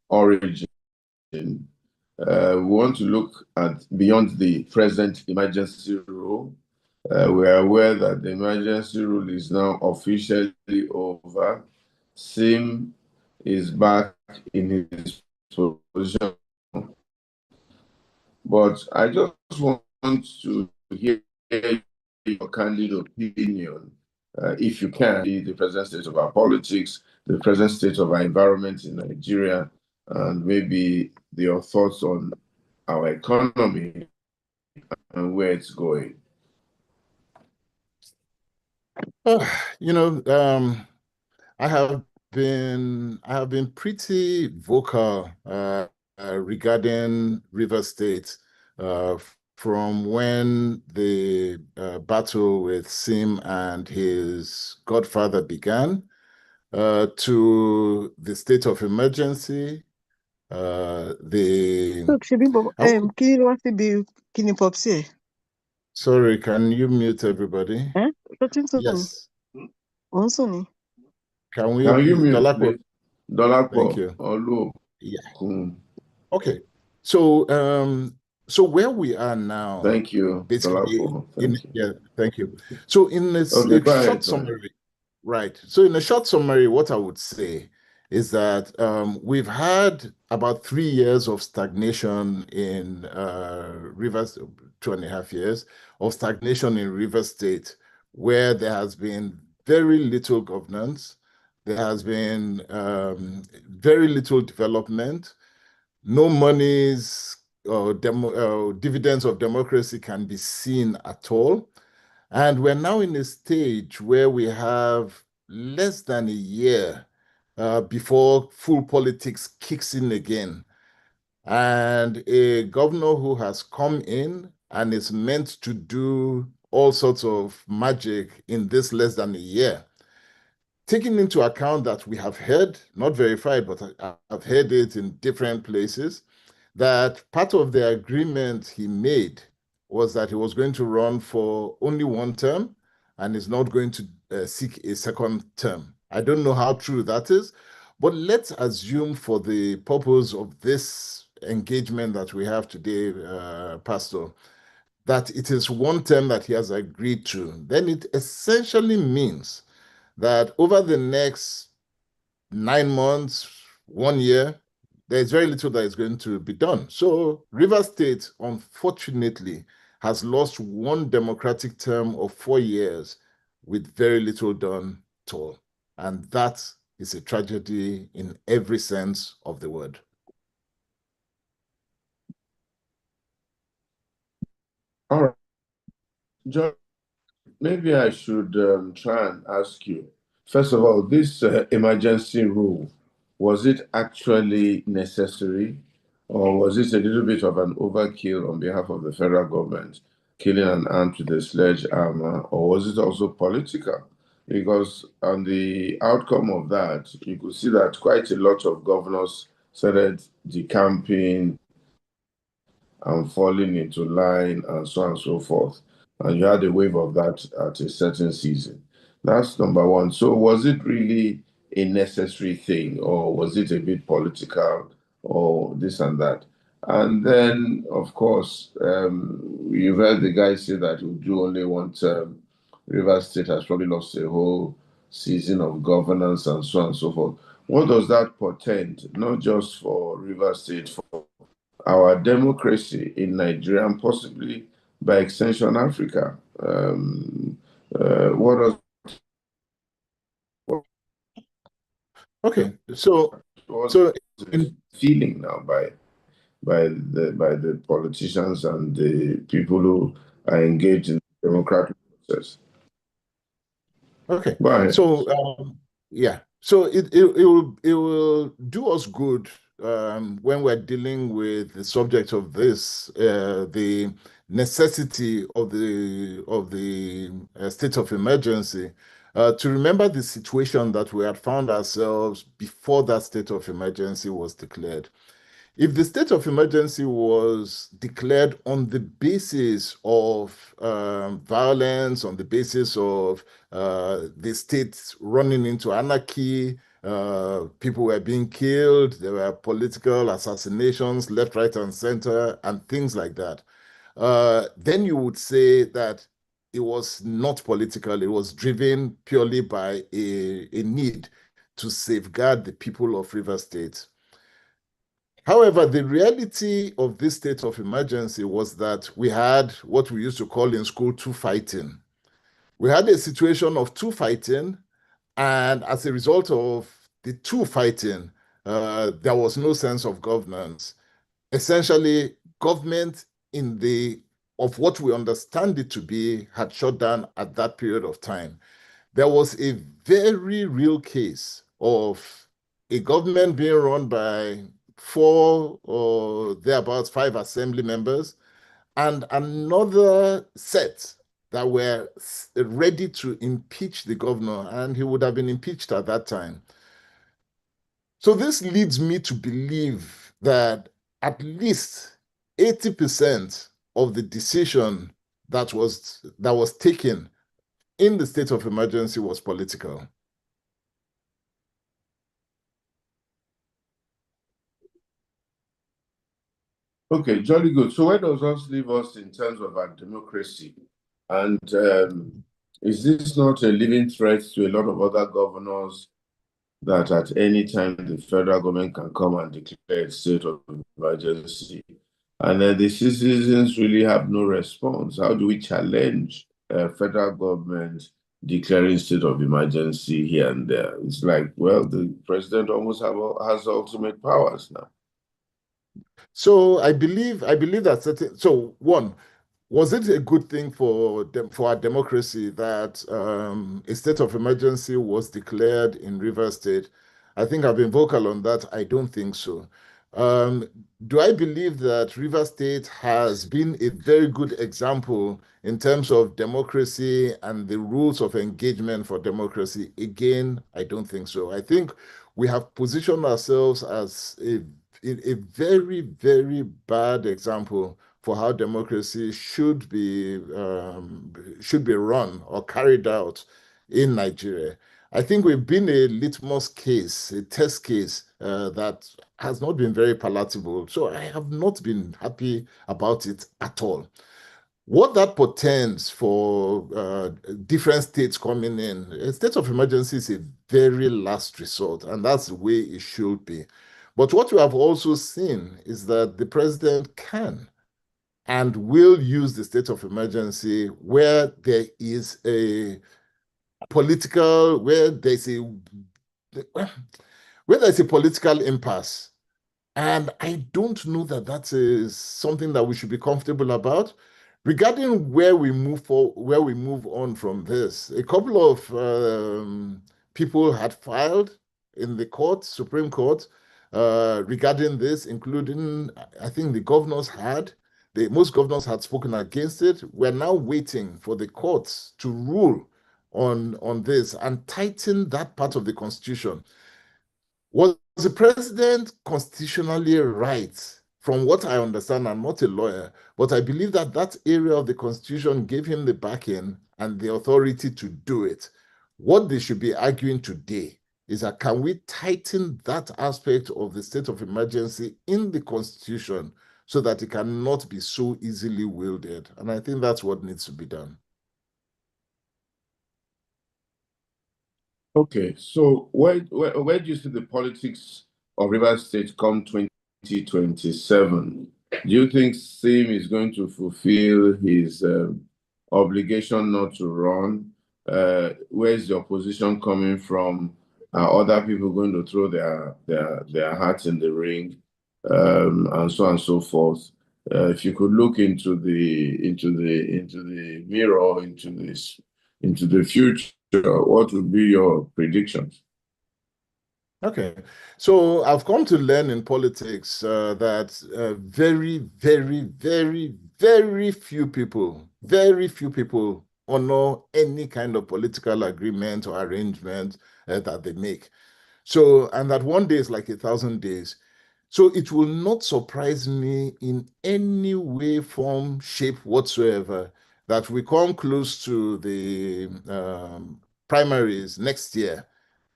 origin. We want to look at beyond the present emergency rule. We are aware that the emergency rule is now officially over. Sim is back in his position. But I just want to hear your candid opinion, if you can, the present state of our politics, the present state of our environment in Nigeria, and maybe your thoughts on our economy and where it's going. You know, I have been pretty vocal regarding River State from when the battle with Sim and his godfather began to the state of emergency. Sorry, can you mute everybody? Yes. Can you mute, Dolapo? please? Dolapo. Thank you. Olu. Yeah. Okay. So where we are now. Thank you, basically, Thank you. Yeah, thank you. So in this short summary, right. So in a short summary, what I would say is that we've had about 3 years of stagnation in Rivers, 2.5 years of stagnation in Rivers State, where there has been very little governance. There has been very little development. No monies or dividends of democracy can be seen at all. And we're now in a stage where we have less than a year before full politics kicks in again. And a governor who has come in and is meant to do all sorts of magic in this less than a year. Taking into account that we have heard, not verified, but I've heard it in different places, that part of the agreement he made was that he was going to run for only one term and is not going to seek a second term. I don't know how true that is, but let's assume for the purpose of this engagement that we have today, Pastor, that it is one term that he has agreed to. Then it essentially means that over the next 9 months, 1 year, there's very little that is going to be done. So River State, unfortunately, has lost one democratic term of 4 years with very little done at all. And that is a tragedy in every sense of the word. All right. John, maybe I should try and ask you. First of all, this emergency rule, was it actually necessary, or was it a little bit of an overkill on behalf of the federal government, killing an ant with a sledgehammer, or was it also political? Because on the outcome of that, you could see that quite a lot of governors started decamping and falling into line and so on and so forth. And you had a wave of that at a certain season. That's number one. So was it really a necessary thing, or was it a bit political, or this and that? And then, of course, you've heard the guy say that he'll do only one term. Rivers State has probably lost a whole season of governance and so on and so forth. What does that portend, not just for Rivers State, for our democracy in Nigeria and possibly by extension Africa? What does Okay, so feeling now by the politicians and the people who are engaged in the democratic process? Okay, go ahead. So yeah, so it will do us good when we're dealing with the subject of this, the necessity of the state of emergency, to remember the situation that we had found ourselves before that state of emergency was declared. If the state of emergency was declared on the basis of violence, on the basis of the state running into anarchy, People were being killed. There were political assassinations left, right, and center, and things like that. Then you would say that it was not political. It was driven purely by a need to safeguard the people of River State. However, the reality of this state of emergency was that we had what we used to call in school two fighting. We had a situation of two fighting, and as a result of the two fighting, there was no sense of governance. Essentially, government in the of what we understand it to be had shut down at that period of time. There was a very real case of a government being run by four or thereabouts five assembly members and another set that were ready to impeach the governor, and he would have been impeached at that time. So this leads me to believe that at least 80% of the decision that was taken in the state of emergency was political. Okay, jolly good. So where does us leave us in terms of our democracy? And is this not a living threat to a lot of other governors that at any time the federal government can come and declare a state of emergency? And then the citizens really have no response. How do we challenge federal government declaring state of emergency here and there? It's like, well, the president almost has ultimate powers now. So I believe that certain so one, was it a good thing for for our democracy that a state of emergency was declared in Rivers State? I think I've been vocal on that. I don't think so. Um, do I believe that Rivers State has been a very good example in terms of democracy and the rules of engagement for democracy? Again, I don't think so. I think we have positioned ourselves as a very, very bad example for how democracy should be run or carried out in Nigeria. I think we've been a litmus case, a test case that has not been very palatable. So I have not been happy about it at all. What that portends for different states coming in, a state of emergency is a very last resort, and that's the way it should be. But what we have also seen is that the president can and will use the state of emergency where there is a political, where there's a political impasse. And I don't know that that is something that we should be comfortable about. Regarding where we move on from this, a couple of people had filed in the court, Supreme Court, regarding this, including I think the governors had. Most governors had spoken against it. We're now waiting for the courts to rule on this and tighten that part of the Constitution. Was the president constitutionally right? From what I understand, I'm not a lawyer, but I believe that that area of the Constitution gave him the backing and the authority to do it. What they should be arguing today is that can we tighten that aspect of the state of emergency in the Constitution so that it cannot be so easily wielded? And I think that's what needs to be done. Okay, so where do you see the politics of Rivers State come 2027? Do you think Sim is going to fulfill his obligation not to run? Where's the opposition coming from? Are other people going to throw their hats in the ring, and so on and so forth? If you could look into the mirror, into the future, what would be your predictions? Okay. So I've come to learn in politics that very, very, very, very few people honor any kind of political agreement or arrangement that they make. So, and that one day is like 1,000 days. So it will not surprise me in any way, form, shape whatsoever that we come close to the primaries next year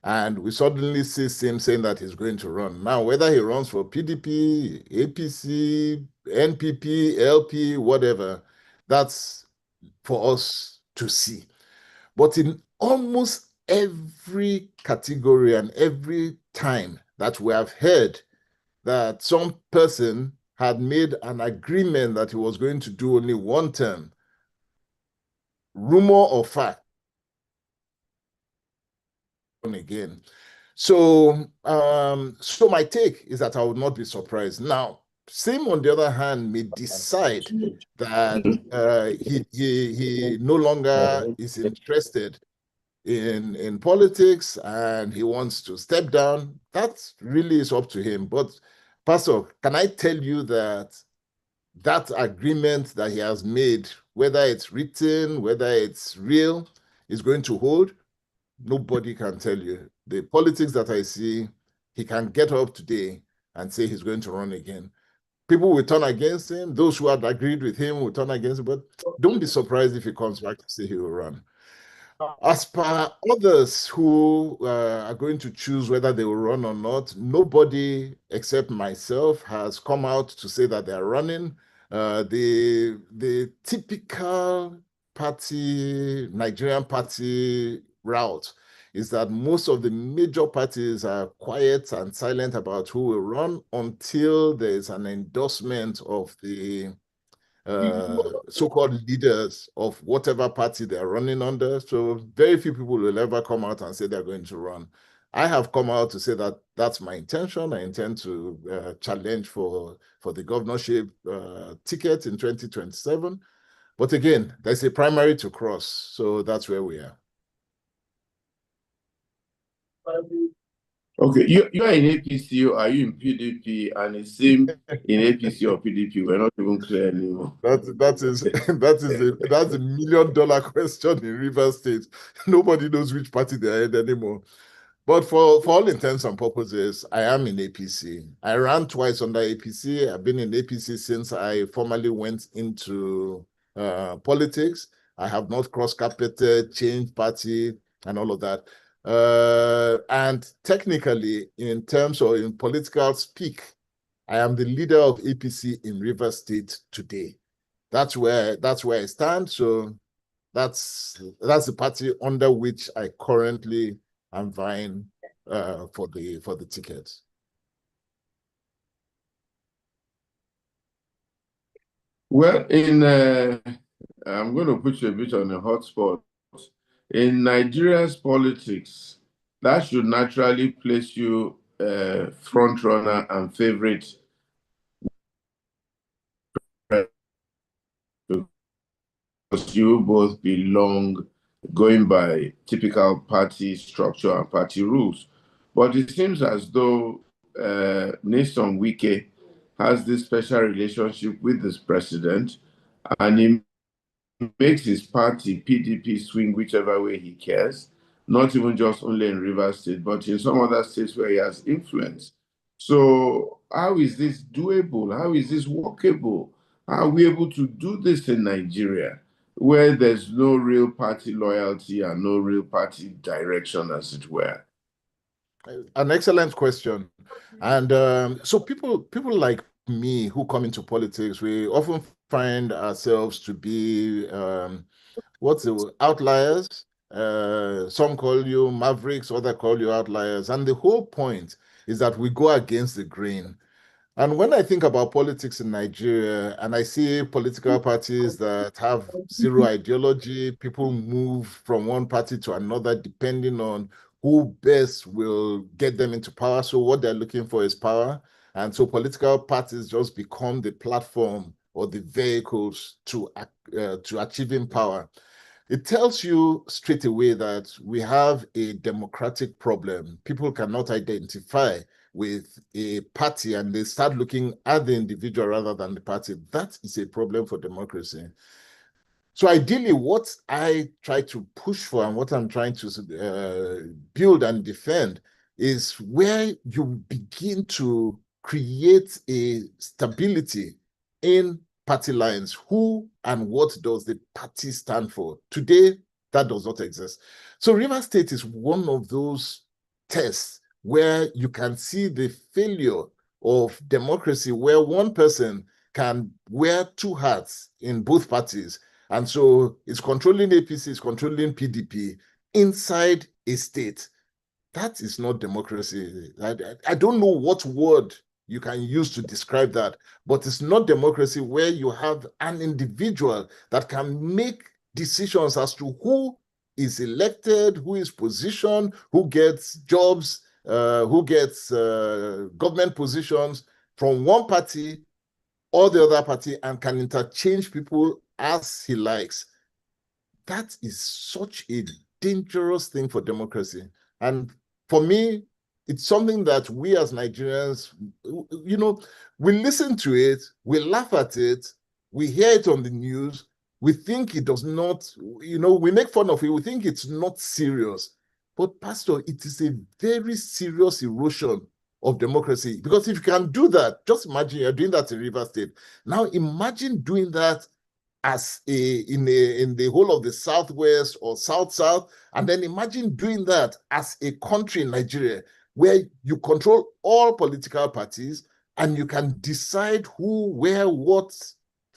And we suddenly see him saying that he's going to run. Now, whether he runs for PDP, APC, NPP, LP, whatever, that's for us to see. But in almost every category and every time that we have heard that some person had made an agreement that he was going to do only one term, rumor or fact, again. So my take is that I would not be surprised. Now, same on the other hand may decide that he no longer is interested in politics and he wants to step down. That really is up to him. But Pastor, can I tell you that that agreement that he has made, whether it's written, whether it's real, is going to hold? Nobody can tell you. The politics that I see, he can get up today and say he's going to run again. People will turn against him. Those who had agreed with him will turn against him. But don't be surprised if he comes back to say he will run. As per others who are going to choose whether they will run or not, nobody except myself has come out to say that they're running. The typical party, Nigerian party route is that most of the major parties are quiet and silent about who will run until there's an endorsement of the so-called leaders of whatever party they're running under. So very few people will ever come out and say they're going to run. I have come out to say that that's my intention. I intend to challenge for the governorship ticket in 2027. But again, there's a primary to cross. So that's where we are. Okay, you are in APC or are you in PDP? And it seems in APC or PDP, we're not even clear anymore. That's a $1 million question in Rivers State. Nobody knows which party they're in anymore. But for all intents and purposes, I am in APC. I ran twice under APC. I've been in APC since I formally went into politics. I have not cross-carpeted, changed party, and all of that. And technically, in terms of in political speak, I am the leader of APC in Rivers State today. That's where I stand. So that's the party under which I currently am vying for the ticket. Well, I'm going to put you a bit on a hot spot. In Nigeria's politics, that should naturally place you front runner and favorite because you both belong going by typical party structure and party rules. But it seems as though Nyesom Wike has this special relationship with this president, and he makes his party, PDP, swing whichever way he cares, not even just only in Rivers State, but in some other states where he has influence. So, how is this doable? How is this workable? How are we able to do this in Nigeria where there's no real party loyalty and no real party direction, as it were? An excellent question. And so people like me who come into politics, we often find ourselves to be what's the outliers. Some call you mavericks, others call you outliers. And the whole point is that we go against the grain. And when I think about politics in Nigeria and I see political parties that have zero ideology, people move from one party to another depending on who best will get them into power. So what they're looking for is power. And so political parties just become the platform or the vehicles to achieving power. It tells you straight away that we have a democratic problem. People cannot identify with a party and they start looking at the individual rather than the party. That is a problem for democracy. So ideally, what I try to push for and what I'm trying to build and defend is where you begin to create a stability in party lines. Who and what does the party stand for? Today, that does not exist. So Rivers State is one of those test where you can see the failure of democracy, where one person can wear two hats in both parties. And so it's controlling APC, it's controlling PDP inside a state. That is not democracy. I don't know what word you can use to describe that, but it's not democracy where you have an individual that can make decisions as to who is elected, who is positioned, who gets jobs, who gets government positions from one party or the other party, and can interchange people as he likes. That is such a dangerous thing for democracy. And for me, it's something that we as Nigerians, we listen to it, we laugh at it, we hear it on the news, we think it does not, we make fun of it, we think it's not serious. But, Pastor, it is a very serious erosion of democracy. Because if you can do that, just imagine you're doing that in River State. Now imagine doing that as in the whole of the Southwest or South, and then imagine doing that as a country in Nigeria, where you control all political parties and you can decide who, where, what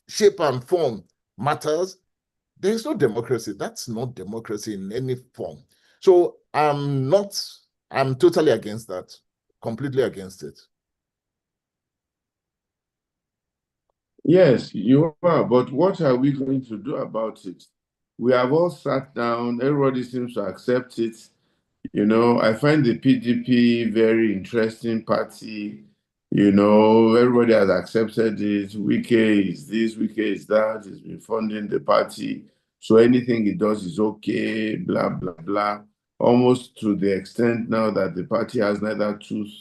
shape and form matters. There is no democracy. That's not democracy in any form. So I'm totally against that, completely against it. Yes, you are, but what are we going to do about it? We have all sat down, everybody seems to accept it. I find the PDP very interesting party. Everybody has accepted it. Wike is this, Wike is that. He's been funding the party. So anything he does is okay, blah, blah, blah. Almost to the extent now that the party has neither tooth,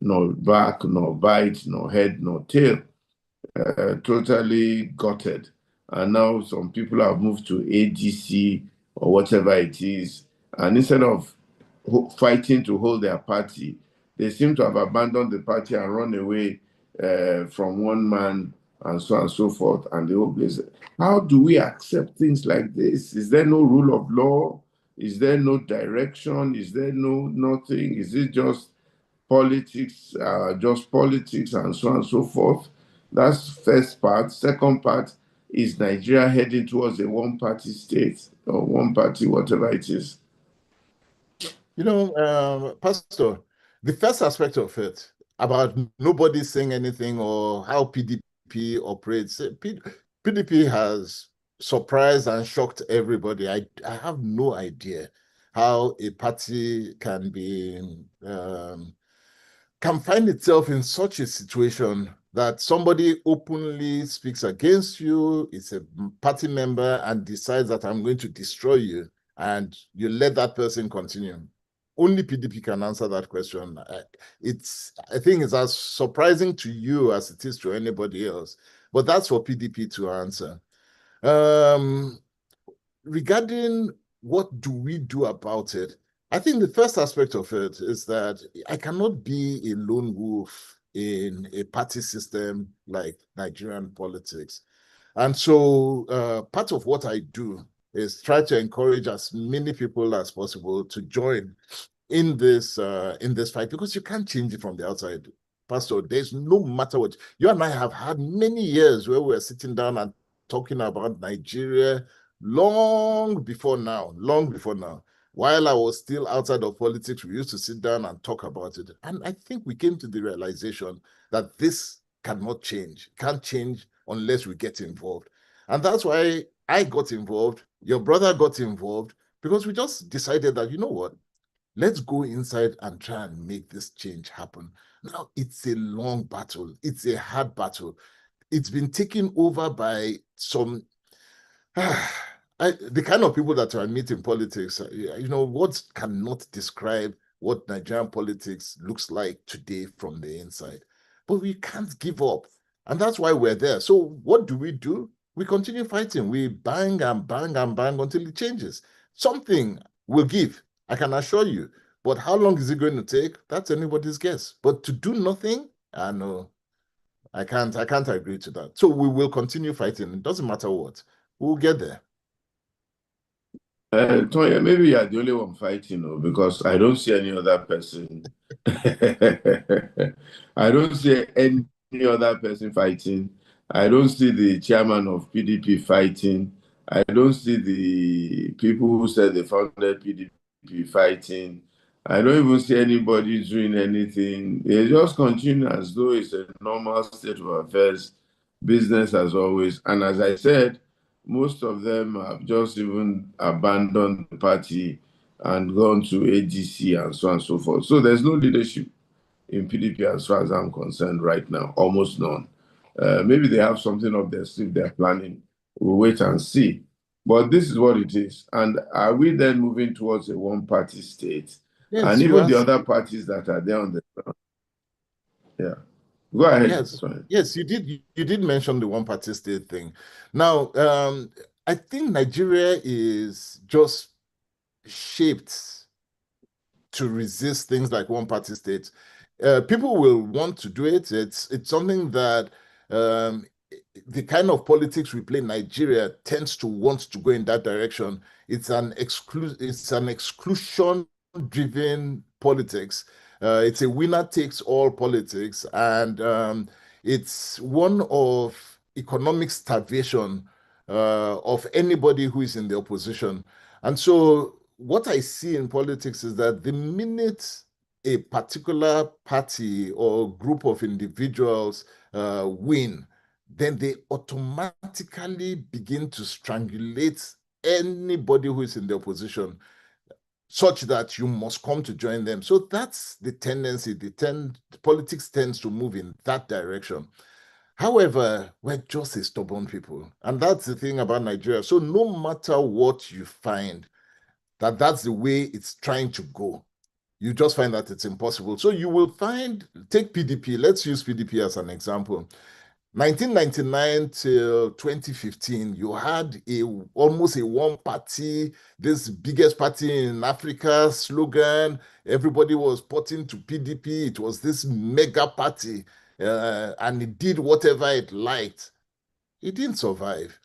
nor back, nor bite, nor head, nor tail. Totally gutted. And now some people have moved to ADC or whatever it is. And instead of fighting to hold their party, they seem to have abandoned the party and run away from one man and so on and so forth. And the whole place. How do we accept things like this? Is there no rule of law? Is there no direction? Is there no nothing? Is it just politics and so on and so forth? That's first part. Second part is Nigeria heading towards a one-party state or one party, whatever it is. Pastor, the first aspect of it about nobody saying anything or how PDP operates, PDP has surprised and shocked everybody. I have no idea how a party can find itself in such a situation that somebody openly speaks against you, is a party member, and decides that I'm going to destroy you, and you let that person continue. Only PDP can answer that question. I think it's as surprising to you as it is to anybody else, but that's for PDP to answer. Regarding what do we do about it, I think the first aspect of it is that I cannot be a lone wolf in a party system like Nigerian politics. And so part of what I do is try to encourage as many people as possible to join in this fight, because you can't change it from the outside. Pastor, there's no matter what. You and I have had many years where we're sitting down and talking about Nigeria long before now. While I was still outside of politics, we used to sit down and talk about it. And I think we came to the realization that this cannot change. Can't change unless we get involved. And that's why I got involved. Your brother got involved, because we just decided that, you know what? Let's go inside and try and make this change happen. Now, it's a long battle. It's a hard battle. It's been taken over by some the kind of people that I meet in politics. Words cannot describe what Nigerian politics looks like today from the inside. But we can't give up. And that's why we're there. So what do? We continue fighting. We bang and bang and bang until it changes. Something will give, I can assure you. But how long is it going to take? That's anybody's guess. But to do nothing, I know. I can't agree to that. So we will continue fighting. It doesn't matter what. We'll get there. Tonye, maybe you are the only one fighting, oh, because I don't see any other person. I don't see any other person fighting. I don't see the chairman of PDP fighting. I don't see the people who said they founded PDP fighting. I don't even see anybody doing anything. They just continue as though it's a normal state of affairs, business as always. And as I said, most of them have just even abandoned the party and gone to ADC and so on and so forth. So there's no leadership in PDP as far as I'm concerned right now, almost none. Maybe they have something up their sleeve they're planning. We'll wait and see. But this is what it is. And are we then moving towards a one-party state? And Yes, you even are. the other parties that are there on the ground. Yeah. Go ahead. Yes, Sorry. yes, you did. You did mention the one party state thing. Now, I think Nigeria is just shaped to resist things like one party states. People will want to do it. It's something that um, the kind of politics we play in Nigeria tends to want to go in that direction. It's an exclusion driven politics. It's a winner takes all politics, and it's one of economic starvation of anybody who is in the opposition. And so, what I see in politics is that the minute a particular party or group of individuals win, then they automatically begin to strangulate anybody who is in the opposition, such that you must come to join them. So that's the tendency. Politics tends to move in that direction. However, we're just a stubborn people. And that's the thing about Nigeria. So no matter what you find, that's the way it's trying to go. You just find that it's impossible. So you will find, take PDP, let's use PDP as an example. 1999 till 2015, you had almost a one party, this biggest party in Africa slogan. Everybody was putting to PDP. It was this mega party, and it did whatever it liked. It didn't survive.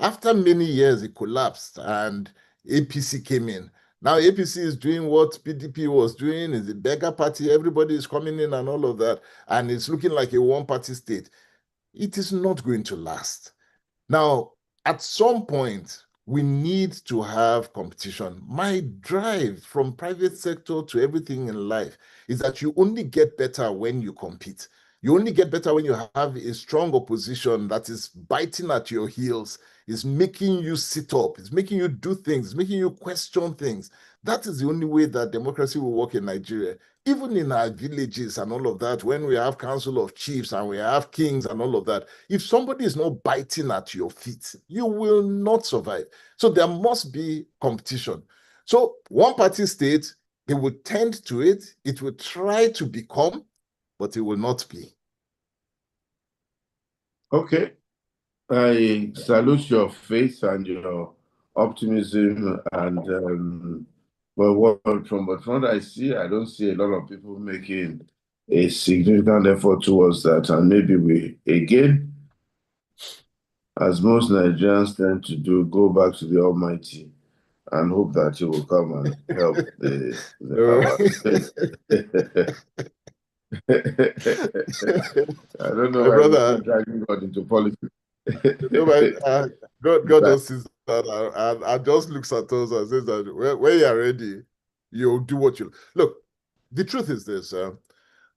After many years, it collapsed and APC came in. Now APC is doing what PDP was doing, is a beggar party. Everybody is coming in and all of that. And it's looking like a one-party state. It is not going to last. Now, at some point, we need to have competition. My drive from private sector to everything in life is that you only get better when you compete. You only get better when you have a strong opposition that is biting at your heels, is making you sit up, is making you do things, making you question things. That is the only way that democracy will work in Nigeria. Even in our villages and all of that, when we have council of chiefs and we have kings and all of that, if somebody is not biting at your feet, you will not survive. So there must be competition. So one party state, it will tend to it, it will try to become, but it will not be. Okay. I salute your faith and your optimism and well, from what I see, I don't see a lot of people making a significant effort towards that. And maybe we again, as most Nigerians tend to do, go back to the Almighty and hope that He will come and help our state. I don't know My why we brother, keep dragging God into politics. no, God just sees that and just looks at us and says that when you're ready, you'll do what you look. The truth is this: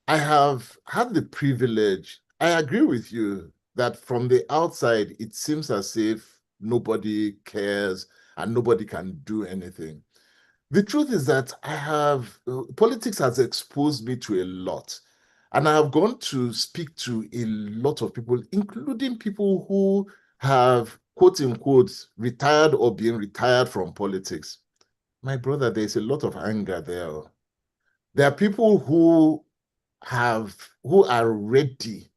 I have had the privilege. I agree with you that from the outside, it seems as if nobody cares and nobody can do anything. The truth is that politics has exposed me to a lot. And I have gone to speak to a lot of people, including people who have, quote unquote, retired or being retired from politics. My brother, there's a lot of anger there. There are people who are ready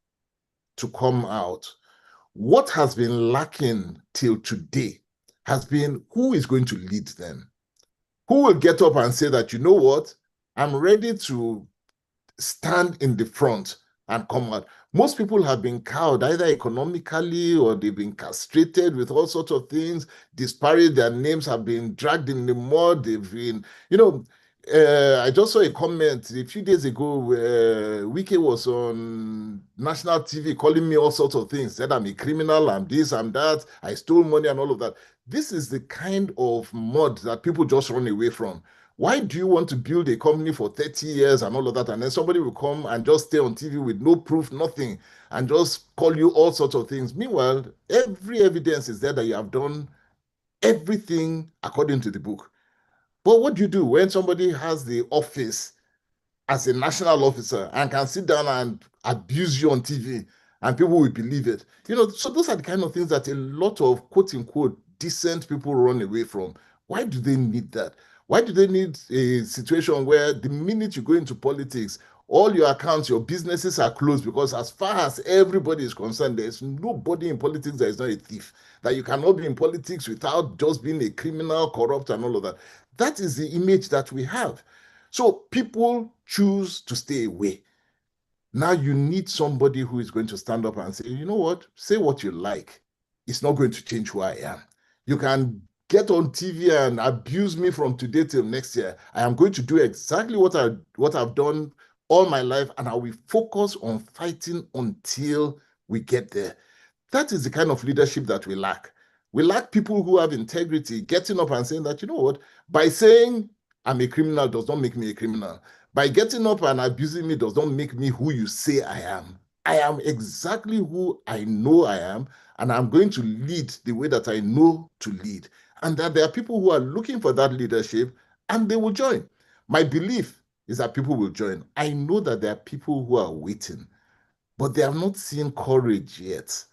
to come out. What has been lacking till today has been who is going to lead them? Who will get up and say that, you know what, I'm ready to stand in the front and come out. Most people have been cowed either economically or they've been castrated with all sorts of things, disparaged, their names have been dragged in the mud. They've been, I just saw a comment a few days ago where Wike was on national TV calling me all sorts of things, said I'm a criminal, I'm this, I'm that, I stole money and all of that. This is the kind of mud that people just run away from. Why do you want to build a company for 30 years and all of that? And then somebody will come and just stay on TV with no proof, nothing, and just call you all sorts of things. Meanwhile, every evidence is there that you have done everything according to the book. But what do you do when somebody has the office as a national officer and can sit down and abuse you on TV and people will believe it? So those are the kind of things that a lot of quote unquote decent people run away from. Why do they need that? Why do they need a situation where the minute you go into politics, all your accounts, your businesses are closed? Because as far as everybody is concerned, there's nobody in politics that is not a thief. That you cannot be in politics without just being a criminal, corrupt, and all of that. That is the image that we have. So people choose to stay away. Now you need somebody who is going to stand up and say, you know what, say what you like. It's not going to change who I am. You can get on TV and abuse me from today till next year. I am going to do exactly what I've done all my life, and I will focus on fighting until we get there. That is the kind of leadership that we lack. We lack people who have integrity, getting up and saying that, you know what, by saying I'm a criminal does not make me a criminal. By getting up and abusing me does not make me who you say I am. I am exactly who I know I am, and I'm going to lead the way that I know to lead. And that there are people who are looking for that leadership and they will join. My belief is that people will join. I know that there are people who are waiting, but they have not seen courage yet.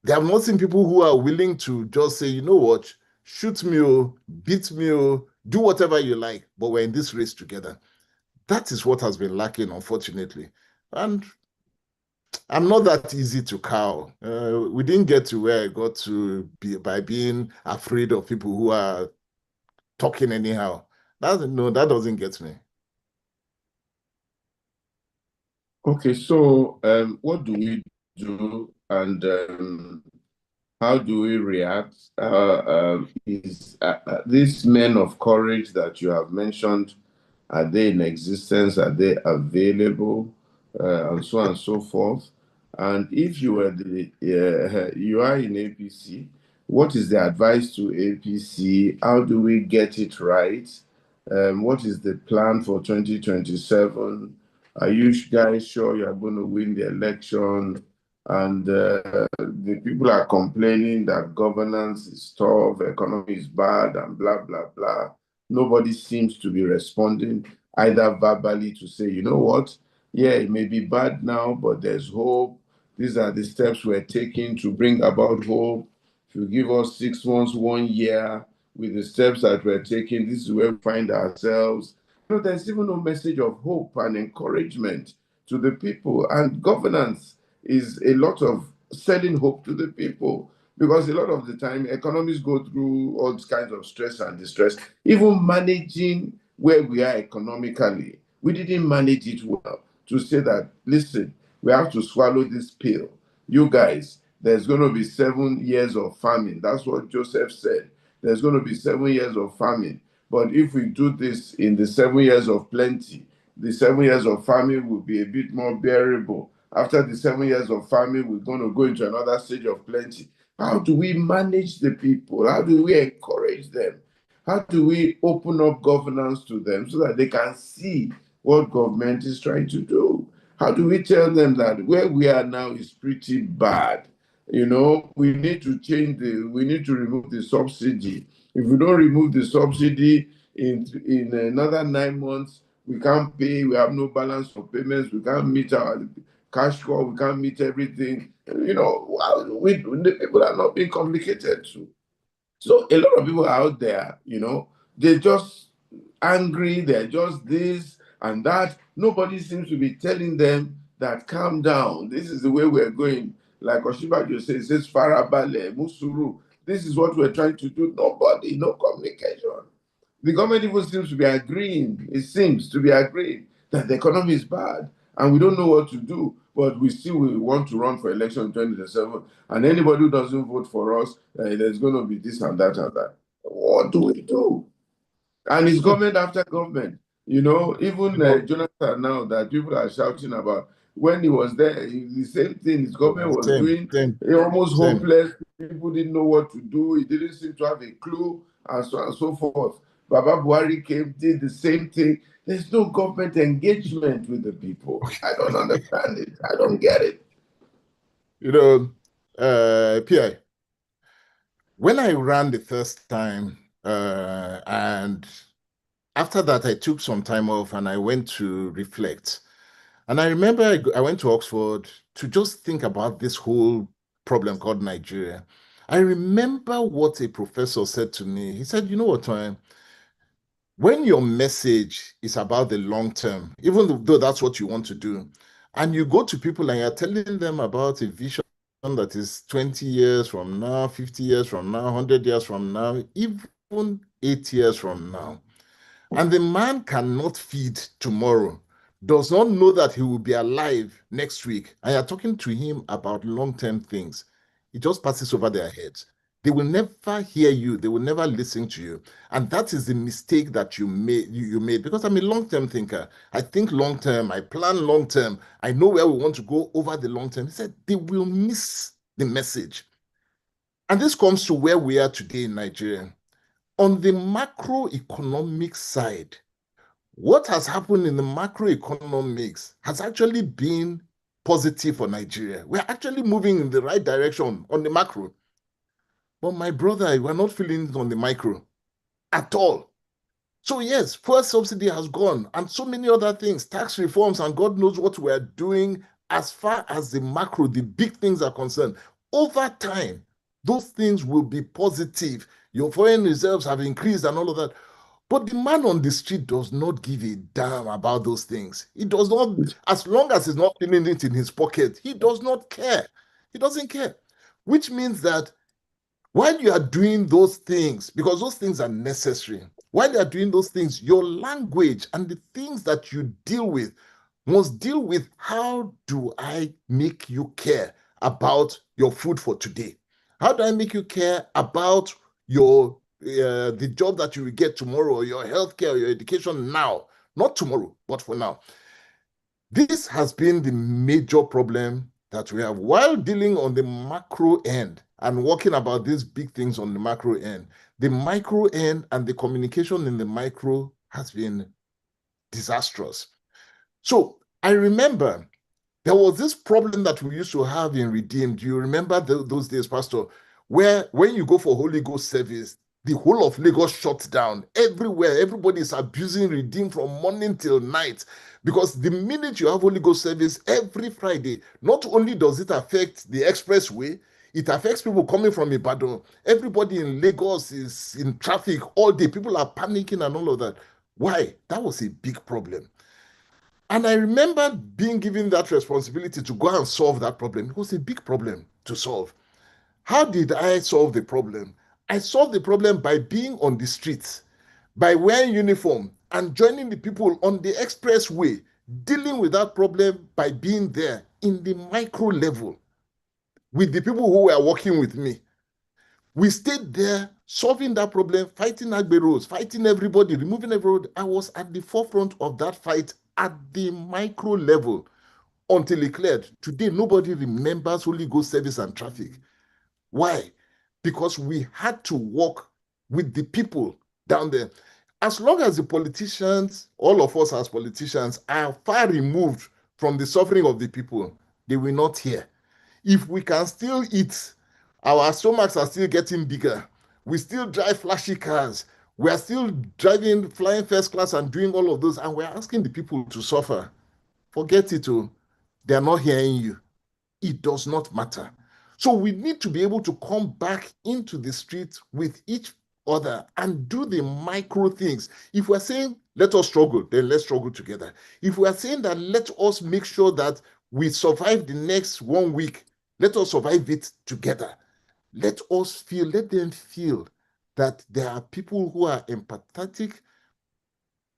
They have not seen people who are willing to just say, you know what, shoot me, oh, beat me, oh, do whatever you like, but we're in this race together. That is what has been lacking, unfortunately. And I'm not that easy to cow. We didn't get to where I got to be by being afraid of people who are talking anyhow. No, that doesn't get me. Okay, so what do we do and how do we react? Is these men of courage that you have mentioned, are they in existence? Are they available? And so on and so forth. And if you were you are in APC, what is the advice to APC? How do we get it right? What is the plan for 2027? Are you guys sure you are going to win the election? And the people are complaining that governance is tough, economy is bad, and blah, blah, blah. Nobody seems to be responding either verbally to say, you know what, yeah, it may be bad now, but there's hope. These are the steps we're taking to bring about hope. If you give us 6 months, 1 year, with the steps that we're taking, this is where we find ourselves. There's even no message of hope and encouragement to the people. And governance is a lot of selling hope to the people, because a lot of the time economies go through all kinds of stress and distress. Even managing where we are economically, we didn't manage it well to say that, listen, we have to swallow this pill. You guys, there's going to be 7 years of famine. That's what Joseph said. There's going to be 7 years of famine. But if we do this in the 7 years of plenty, the 7 years of famine will be a bit more bearable. After the 7 years of famine, we're going to go into another stage of plenty. How do we manage the people? How do we encourage them? How do we open up governance to them so that they can see what government is trying to do? How do we tell them that where we are now is pretty bad? We need to we need to remove the subsidy. If we don't remove the subsidy in another 9 months, we can't pay, we have no balance for payments, we can't meet our cash call, we can't meet everything. The people are not being complicated to. So a lot of people out there, they're just angry, they're just this and that. Nobody seems to be telling them that calm down. This is the way we're going. Like Oshibajo says Farabale, Musuru. This is what we're trying to do. Nobody, no communication. The government even seems to be agreeing, it seems to be agreeing that the economy is bad and we don't know what to do. But we want to run for election in 2027, and anybody who doesn't vote for us, there's going to be this and that and that. What do we do? And it's government after government. Even Jonathan now that people are shouting about, when he was there, the same thing his government was Same, doing, same, almost same. hopeless. People didn't know what to do. He didn't seem to have a clue, and so on and so forth. Baba Buhari came, did the same thing. There's no government engagement with the people. I don't understand it. I don't get it. PI, when I ran the first time, and after that, I took some time off and I went to reflect. And I remember I went to Oxford to just think about this whole problem called Nigeria. I remember what a professor said to me. He said, you know what, Tonye, when your message is about the long term, even though that's what you want to do, and you go to people and you're telling them about a vision that is 20 years from now, 50 years from now, 100 years from now, even 8 years from now, and the man cannot feed tomorrow, does not know that he will be alive next week, and you're talking to him about long-term things, it just passes over their heads. They will never hear you. They will never listen to you. And that is the mistake that you made, because I'm a long-term thinker. I think long-term. I plan long-term. I know where we want to go over the long term. He said they will miss the message. And this comes to where we are today in Nigeria. On the macroeconomic side, what has happened in the macroeconomics has actually been positive for Nigeria. We're actually moving in the right direction on the macro. But my brother, we're not feeling it on the micro at all. So yes, fuel subsidy has gone and so many other things, tax reforms, and God knows what we're doing as far as the macro, the big things are concerned. Over time, those things will be positive. Your foreign reserves have increased and all of that. But the man on the street does not give a damn about those things. He does not, as long as he's not feeling it in his pocket, he does not care. He doesn't care. Which means that while you are doing those things, because those things are necessary, while you are doing those things, your language and the things that you deal with must deal with how do I make you care about your food for today? How do I make you care about your the job that you will get tomorrow, or your healthcare, or your education now? Not tomorrow, but for now. This has been the major problem that we have while dealing on the macro end and working about these big things on the macro end. The micro end and the communication in the micro has been disastrous. So I remember there was this problem that we used to have in Redeemed. Do you remember those days, Pastor, where when you go for Holy Ghost service, the whole of Lagos shuts down everywhere. Everybody is abusing Redeemed from morning till night. Because the minute you have Holy Ghost service every Friday, not only does it affect the expressway, it affects people coming from Ibadan. Everybody in Lagos is in traffic all day. People are panicking and all of that. Why? That was a big problem. And I remember being given that responsibility to go and solve that problem. It was a big problem to solve. How did I solve the problem? I solved the problem by being on the streets, by wearing uniform and joining the people on the expressway, dealing with that problem by being there in the micro level with the people who were working with me. We stayed there solving that problem, fighting Agberos, fighting everybody, removing everybody. I was at the forefront of that fight at the micro level until it cleared. Today, nobody remembers Holy Ghost service and traffic. Why? Because we had to work with the people down there. As long as the politicians, all of us as politicians, are far removed from the suffering of the people, they will not hear. If we can still eat, our stomachs are still getting bigger. We still drive flashy cars. We are still driving, flying first class and doing all of those. And we're asking the people to suffer. Forget it, oh. They're not hearing you. It does not matter. So we need to be able to come back into the streets with each other and do the micro things. If we're saying, let us struggle, then let's struggle together. If we're saying that let us make sure that we survive the next 1 week, let us survive it together. Let them feel that there are people who are empathetic,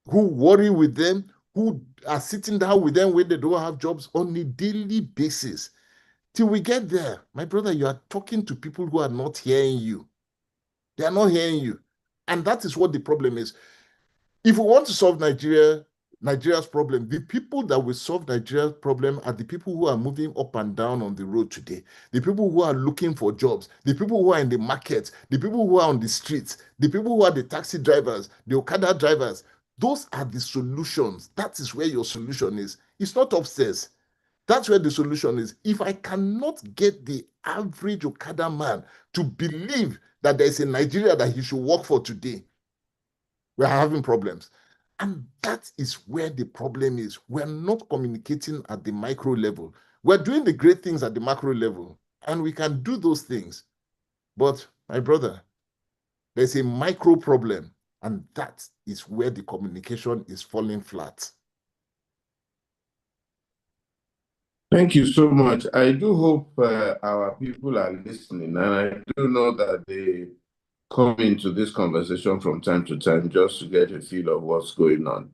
who worry with them, who are sitting down with them when they don't have jobs on a daily basis. Till we get there, my brother, you are talking to people who are not hearing you. They are not hearing you. And that is what the problem is. If we want to solve Nigeria's problem, the people that will solve Nigeria's problem are the people who are moving up and down on the road today, the people who are looking for jobs, the people who are in the market, the people who are on the streets, the people who are the taxi drivers, the Okada drivers. Those are the solutions. That is where your solution is. It's not upstairs. That's where the solution is. If I cannot get the average Okada man to believe that there's a Nigeria that he should work for today, we're having problems. And that is where the problem is. We're not communicating at the micro level. We're doing the great things at the macro level, and we can do those things. But my brother, there's a micro problem, and that is where the communication is falling flat. Thank you so much. I do hope our people are listening, and I do know that they come into this conversation from time to time just to get a feel of what's going on.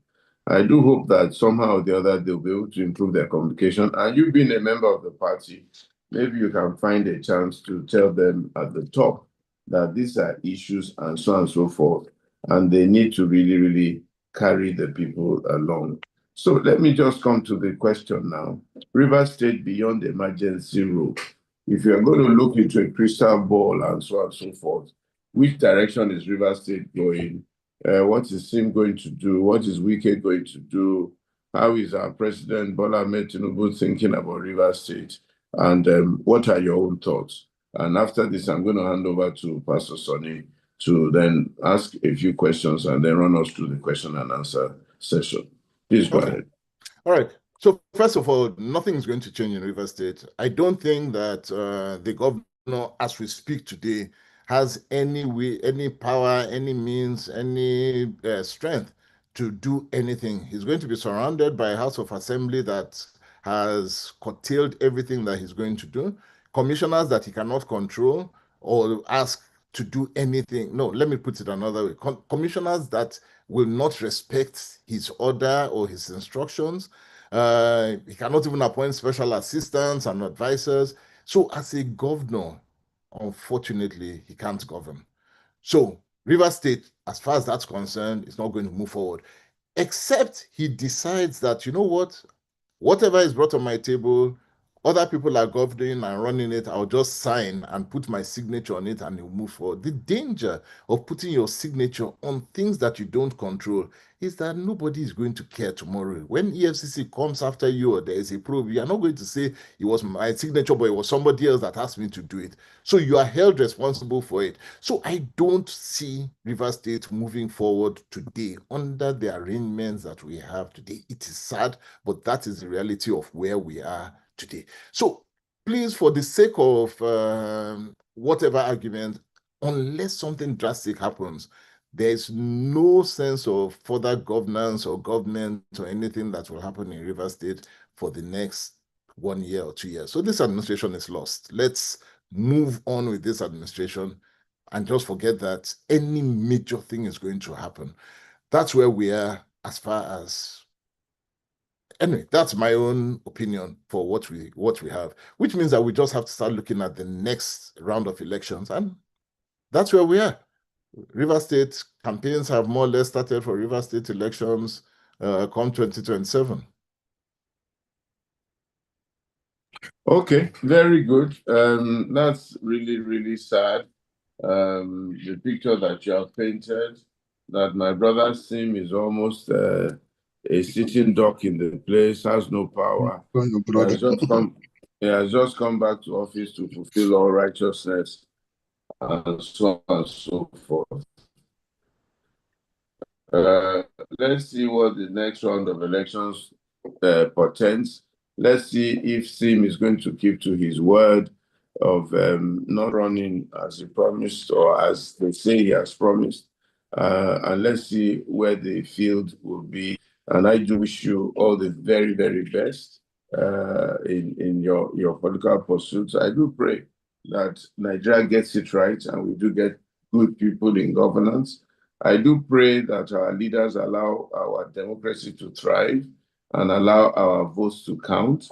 I do hope that somehow or the other they'll be able to improve their communication. And you being a member of the party, maybe you can find a chance to tell them at the top that these are issues and so on and so forth, and they need to really, really carry the people along. So let me just come to the question now. River State beyond the emergency rule. If you're going to look into a crystal ball and so on and so forth, which direction is River State going? What is Sim going to do? What is Wike going to do? How is our President Bola Ahmed Tinubu thinking about River State? And what are your own thoughts? And after this, I'm going to hand over to Pastor Sonny to then ask a few questions and then run us through the question and answer session. Please go ahead. All right. So first of all, nothing is going to change in River State. I don't think that the governor, as we speak today, has any way, any power, any means, any strength to do anything. He's going to be surrounded by a House of Assembly that has curtailed everything that he's going to do, commissioners that he cannot control or ask to do anything. No, let me put it another way. Commissioners that will not respect his order or his instructions. He cannot even appoint special assistants and advisors. So as a governor, unfortunately, he can't govern. So River State, as far as that's concerned, is not going to move forward, except he decides that, you know what, whatever is brought on my table, other people are governing and running it. I'll just sign and put my signature on it and it'll move forward. The danger of putting your signature on things that you don't control is that nobody is going to care tomorrow. When EFCC comes after you or there is a probe, you are not going to say it was my signature, but it was somebody else that asked me to do it. So you are held responsible for it. So I don't see River State moving forward today under the arrangements that we have today. It is sad, but that is the reality of where we are today. So please, for the sake of whatever argument, unless something drastic happens, there's no sense of further governance or government or anything that will happen in River State for the next 1 year or 2 years. So this administration is lost. Let's move on with this administration and just forget that any major thing is going to happen. That's where we are as far as anyway, that's my own opinion for what we have, which means that we just have to start looking at the next round of elections, and that's where we are. River State campaigns have more or less started for River State elections come 2027. Okay, very good. That's really, really sad. The picture that you have painted, that my brother Sim is almost a sitting duck in the place, has no power. He has just come back to office to fulfill all righteousness and so on and so forth. Uh, let's see what the next round of elections portends. Let's see if Sim is going to keep to his word of not running as he promised or as they say he has promised. And let's see where the field will be. And I do wish you all the very, very best in your political pursuits. I do pray that Nigeria gets it right and we do get good people in governance I do pray that our leaders allow our democracy to thrive and allow our votes to count.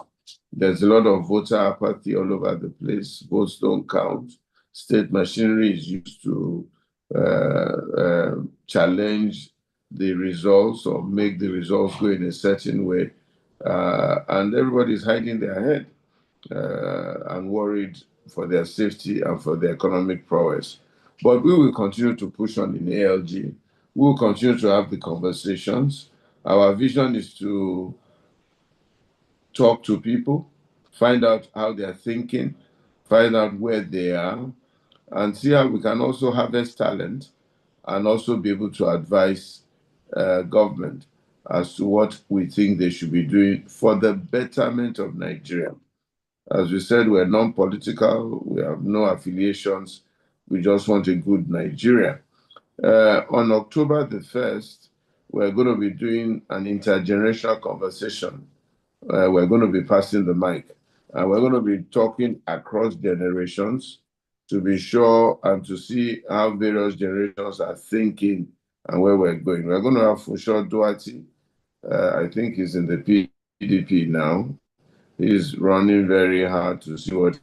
There's a lot of voter apathy all over the place. Votes don't count. State machinery is used to challenge the results or make the results go in a certain way. And everybody's hiding their head and worried for their safety and for their economic prowess. But we will continue to push on in ALG. We will continue to have the conversations. Our vision is to talk to people, find out how they're thinking, find out where they are, and see how we can also harvest talent and also be able to advise government as to what we think they should be doing for the betterment of Nigeria. As we said, we're non-political, we have no affiliations, we just want a good Nigeria. On October the 1st, we're going to be doing an intergenerational conversation. We're going to be passing the mic, and we're going to be talking across generations to be sure and to see how various generations are thinking and where we're going. We're going to have Funsho Duarte. I think he's in the PDP now. He's running very hard to see what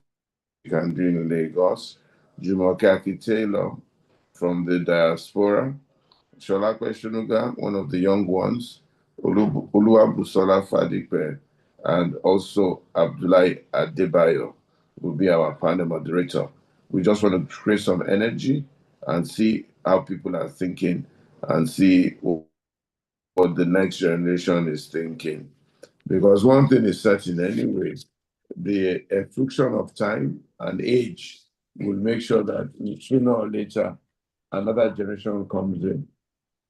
he can do in Lagos. Jumoke Taylor from the diaspora. Sholakwe Shunuga, one of the young ones. Oluwabusola Fadipe, and also Abdullahi Adebayo will be our panel moderator. We just want to create some energy and see how people are thinking and see what the next generation is thinking. Because one thing is certain anyway, the friction of time and age will make sure that sooner or later another generation comes in.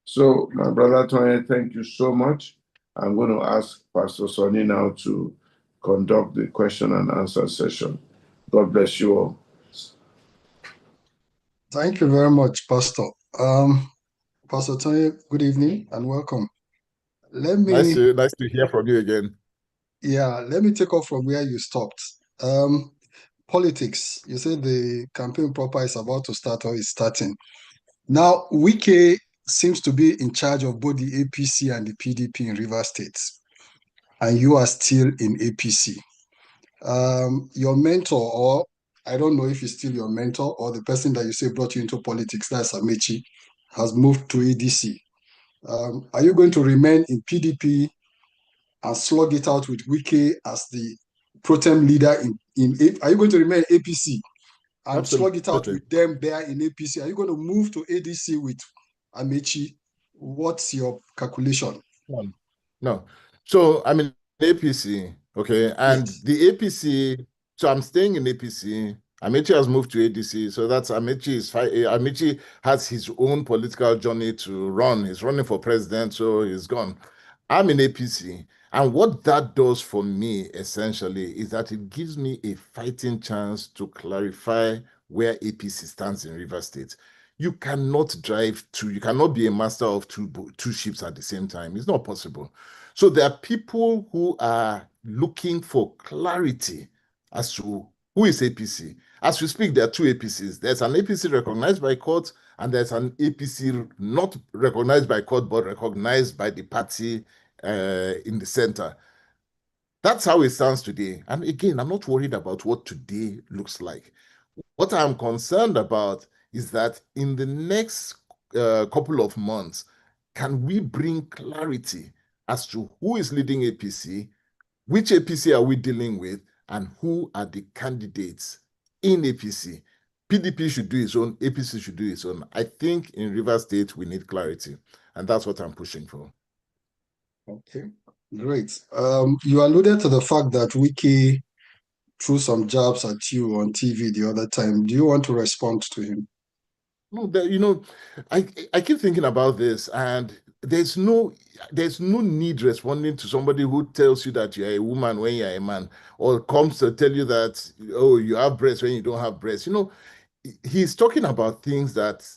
So, my brother Tonye, thank you so much. I'm going to ask Pastor Sonny now to conduct the question and answer session. God bless you all. Thank you very much, Pastor. Pastor Tonye, good evening and welcome. Nice to hear from you again. Yeah, let me take off from where you stopped. Politics. You said the campaign proper is about to start or is starting. Now, Wike seems to be in charge of both the APC and the PDP in Rivers State, and you are still in APC. Your mentor, or I don't know if he's still your mentor, or the person that you say brought you into politics, that's Amechi, has moved to ADC. Are you going to remain in PDP and slug it out with Wike as the pro tem leader are you going to remain APC and Absolutely. slug it out with them there in APC? Are you going to move to ADC with Amechi? What's your calculation? No. So I'm in APC, okay, and yes. the APC. So I'm staying in APC. Amechi has moved to ADC, so that's Amechi has his own political journey to run. He's running for president, so he's gone. I'm in APC, and what that does for me essentially is that it gives me a fighting chance to clarify where APC stands in Rivers State. You cannot you cannot be a master of two ships at the same time. It's not possible. So there are people who are looking for clarity as to who is APC. As we speak, there are two APCs. There's an APC recognized by court, and there's an APC not recognized by court, but recognized by the party in the center. That's how it stands today. And again, I'm not worried about what today looks like. What I'm concerned about is that in the next couple of months, can we bring clarity as to who is leading APC, which APC are we dealing with, and who are the candidates in APC? PDP should do its own, APC should do its own. I think in Rivers State, we need clarity, and that's what I'm pushing for. Okay, great. You alluded to the fact that Wike threw some jabs at you on TV the other time. Do you want to respond to him? No, I keep thinking about this, and there's no need responding to somebody who tells you that you're a woman when you're a man, or comes to tell you that, oh, you have breasts when you don't have breasts. He's talking about things that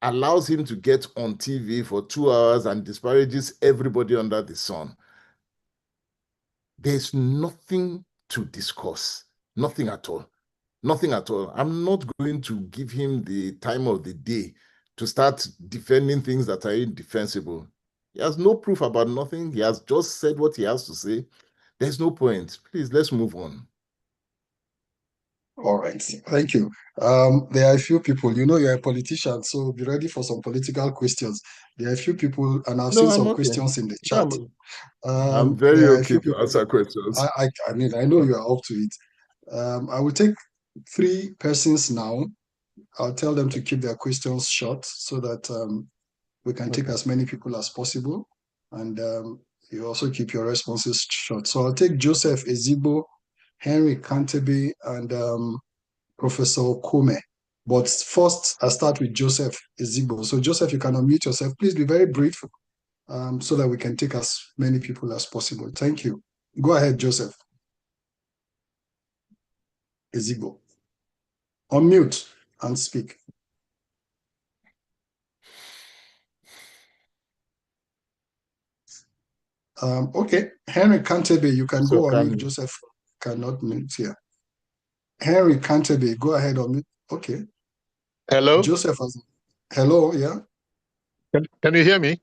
allows him to get on TV for 2 hours and disparages everybody under the sun. There's nothing to discuss, nothing at all. Nothing at all. I'm not going to give him the time of the day to start defending things that are indefensible. He has no proof about nothing. He has just said what he has to say. There's no point. Please, let's move on. All right, thank you. There are a few people, you're a politician, so be ready for some political questions. There are a few people, and I've No, seen I'm some okay. questions in the chat. I'm very There are a okay few to people. answer questions. I mean, I know you are up to it. I will take three persons now. I'll tell them to keep their questions short so that we can take as many people as possible. And you also keep your responses short. So I'll take Joseph Ezigbo, Henry Kantebe, and Professor Kome. But first, I start with Joseph Ezigbo. So Joseph, you can unmute yourself. Please be very brief so that we can take as many people as possible. Thank you. Go ahead, Joseph Ezigbo. Unmute and speak. Okay, Henry Kantebe, you can So go on mute. Joseph cannot mute here. Henry Kantebe, go ahead on mute. Okay. Hello? Joseph, hello, yeah? Can you hear me?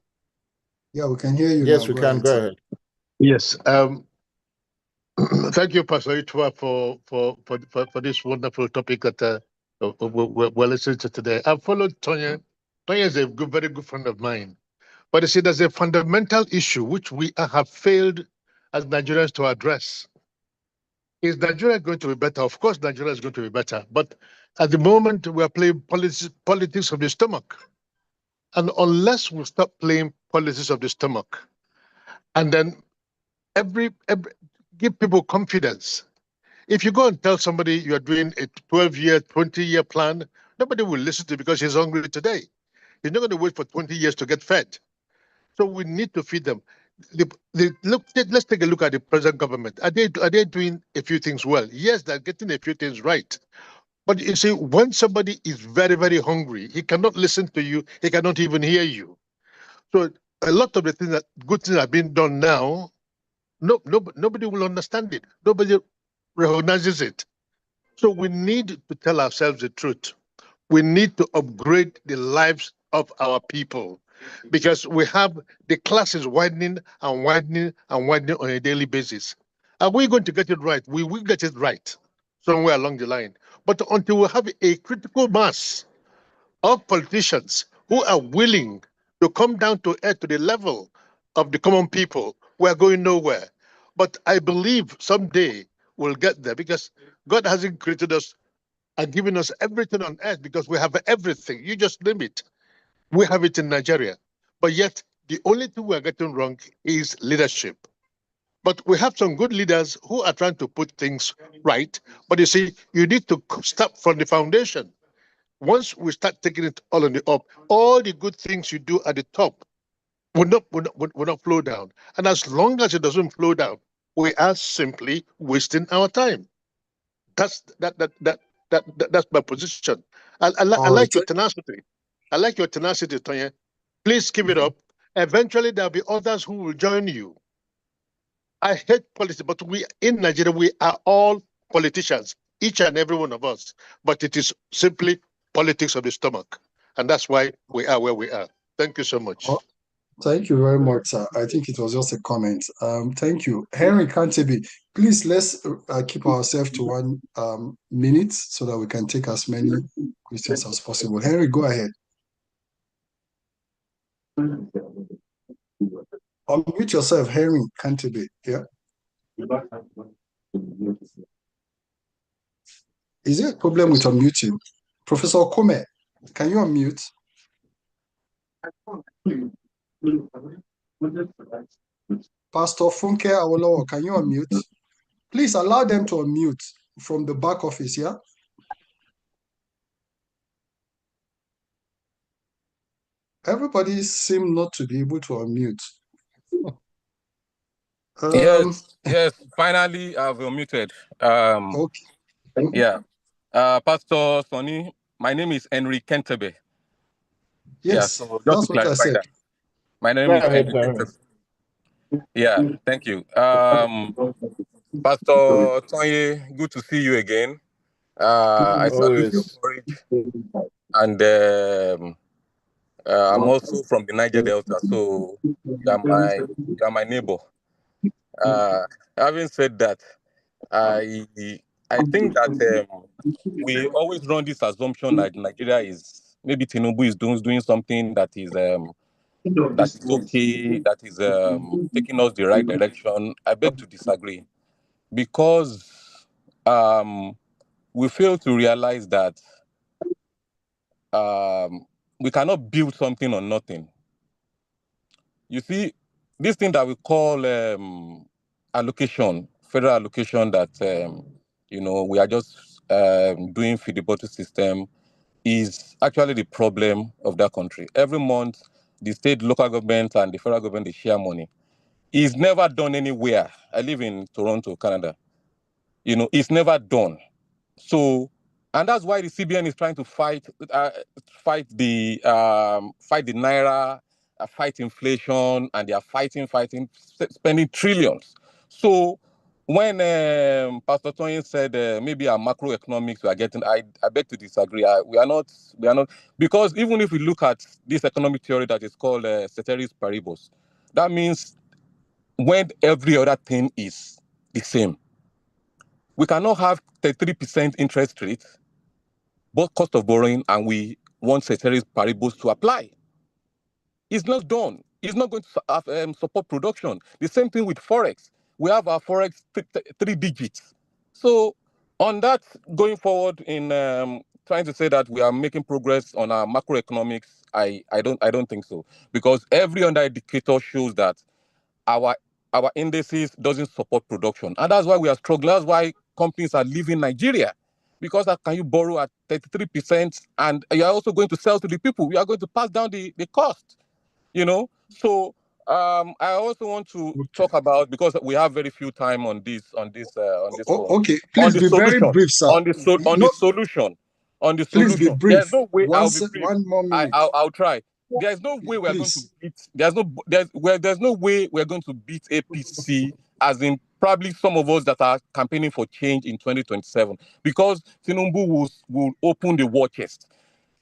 Yeah, we can hear you yes, now. we Go can. ahead, Go sir. ahead. Yes. Thank you, Pastor Itua, for this wonderful topic that we're listening to today. I've followed Tonye. Tonye is a very good friend of mine. But you see, there's a fundamental issue which we have failed as Nigerians to address. Is Nigeria going to be better? Of course, Nigeria is going to be better. But at the moment, we are playing politics of the stomach. And unless we stop playing politics of the stomach, and then every give people confidence. If you go and tell somebody you are doing a 12-year, 20-year plan, nobody will listen to you because he's hungry today. He's not going to wait for 20 years to get fed. So we need to feed them. Let's take a look at the present government. Are they doing a few things well? Yes, they're getting a few things right. But you see, when somebody is very, very hungry, he cannot listen to you. He cannot even hear you. So a lot of the things good things are being done now. Nobody will understand it. Nobody recognizes it. So we need to tell ourselves the truth. We need to upgrade the lives of our people because we have the class is widening and widening and widening on a daily basis. Are we going to get it right? We will get it right somewhere along the line. But until we have a critical mass of politicians who are willing to come down to earth to the level of the common people, we're going nowhere. But I believe someday we'll get there because God hasn't created us and given us everything on earth because we have everything. You just name it. We have it in Nigeria. But yet, the only thing we are getting wrong is leadership. But we have some good leaders who are trying to put things right. But you see, you need to start from the foundation. Once we start taking it all on the up, all the good things you do at the top will not flow down. And as long as it doesn't flow down, we are simply wasting our time. That's that's my position. I All right. like your tenacity. I like your tenacity, Tonye. Please keep it up. Eventually, there'll be others who will join you. I hate politics, but we in Nigeria we are all politicians, each and every one of us. But it is simply politics of the stomach, and that's why we are where we are. Thank you so much. Oh, thank you very much, sir. I think it was just a comment. Thank you. Henry Kantebi, please let's keep ourselves to 1 minute so that we can take as many questions as possible. Henry, go ahead. Unmute yourself, Henry Kantebi. Yeah. Is there a problem with unmuting? Professor Kome, can you unmute? Pastor Funke Awolowo, can you unmute? Please allow them to unmute from the back office, yeah? Everybody seems not to be able to unmute. Yes, finally I've unmuted. Okay. Yeah. Pastor Sonny, my name is Henry Kentebe. Yes, so just to that's what I clarify said. that. My name is Henry Kentebe. Yeah, thank you. Pastor Tonye, good to see you again. I salute your courage and I'm also from the Niger Delta, so you are my neighbor. Uh, Having said that, I I think that we always run this assumption that Nigeria is maybe Tinubu is doing something that is okay, that is taking us the right direction. I beg to disagree because we fail to realize that we cannot build something on nothing. You see, this thing that we call allocation, federal allocation, that we are just doing feed-the-bottle system, is actually the problem of that country. Every month, the state, local government, and the federal government, they share money. It's never done anywhere. I live in Toronto, Canada. It's never done. So, and that's why the CBN is trying to fight the naira, fight inflation, and they are fighting, spending trillions. So, when Pastor Tonye said maybe our macroeconomics we are getting, I beg to disagree. We are not, because even if we look at this economic theory that is called ceteris paribus, that means when every other thing is the same, we cannot have 33% interest rate, both cost of borrowing, and we want ceteris paribus to apply. It's not done. It's not going to support production. The same thing with Forex. We have our Forex three digits. So on that, going forward in trying to say that we are making progress on our macroeconomics, I don't think so. Because every other indicator shows that our indices doesn't support production. And that's why we are struggling. That's why companies are leaving Nigeria. Because can you borrow at 33% and you are also going to sell to the people? You are going to pass down the cost. So I also want to talk about, because we have very few time on this forum. Okay, please be very brief, sir. On the solution. Please be brief. There's no way I'll be brief. One more minute. I'll try. There's no way we're going to beat. There's no way we're going to beat APC, as in probably some of us that are campaigning for change in 2027, because Tinubu will open the war chest.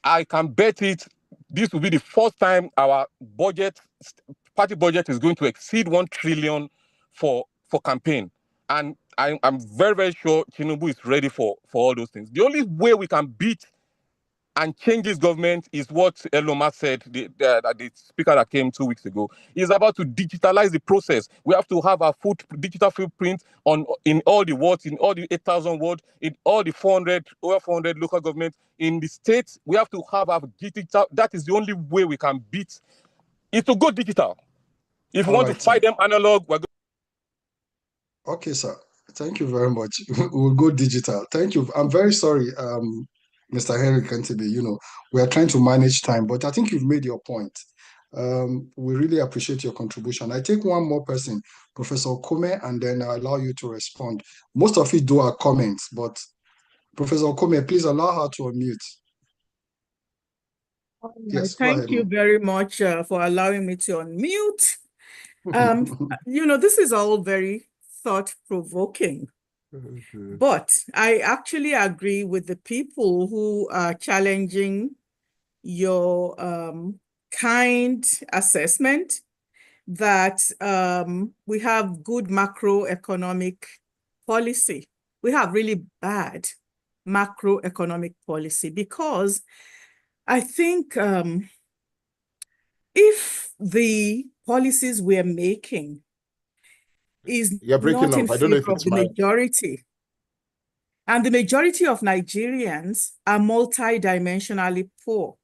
I can bet it. This will be the first time our party budget is going to exceed 1 trillion for campaign. And I'm very, very sure Tinubu is ready for all those things. The only way we can beat and change this government is what Elon Musk said, the speaker that came 2 weeks ago. Is about to digitalize the process. We have to have our digital footprint in all the wards, in all the 8,000 wards, in all the over 400 local governments. In the states, we have to have our digital. That is the only way we can beat. Is to go digital. If we want to fight them analog, we're going. Okay, sir. Thank you very much. We'll go digital. Thank you. I'm very sorry, Mr. Henry Kentibe. We are trying to manage time, but I think you've made your point. We really appreciate your contribution. I take one more person, Professor Okome, and then I allow you to respond. Most of it do are comments, but Professor Okome, please allow her to unmute. Yes, thank you very much for allowing me to unmute. This is all very thought-provoking. But I actually agree with the people who are challenging your kind assessment that we have good macroeconomic policy. We have really bad macroeconomic policy, because I think if the policies we're making is not in favor of the majority, and the majority of Nigerians are multidimensionally poor,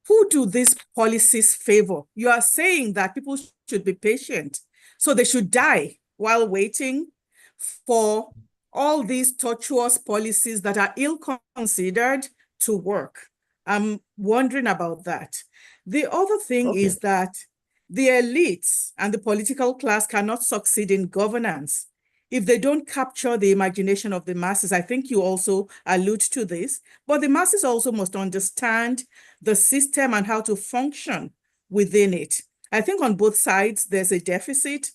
who do these policies favor? You are saying that people should be patient, so they should die while waiting for all these tortuous policies that are ill-considered to work. I'm wondering about that. The other thing is that the elites and the political class cannot succeed in governance if they don't capture the imagination of the masses. I think you also allude to this, but the masses also must understand the system and how to function within it. I think on both sides, there's a deficit.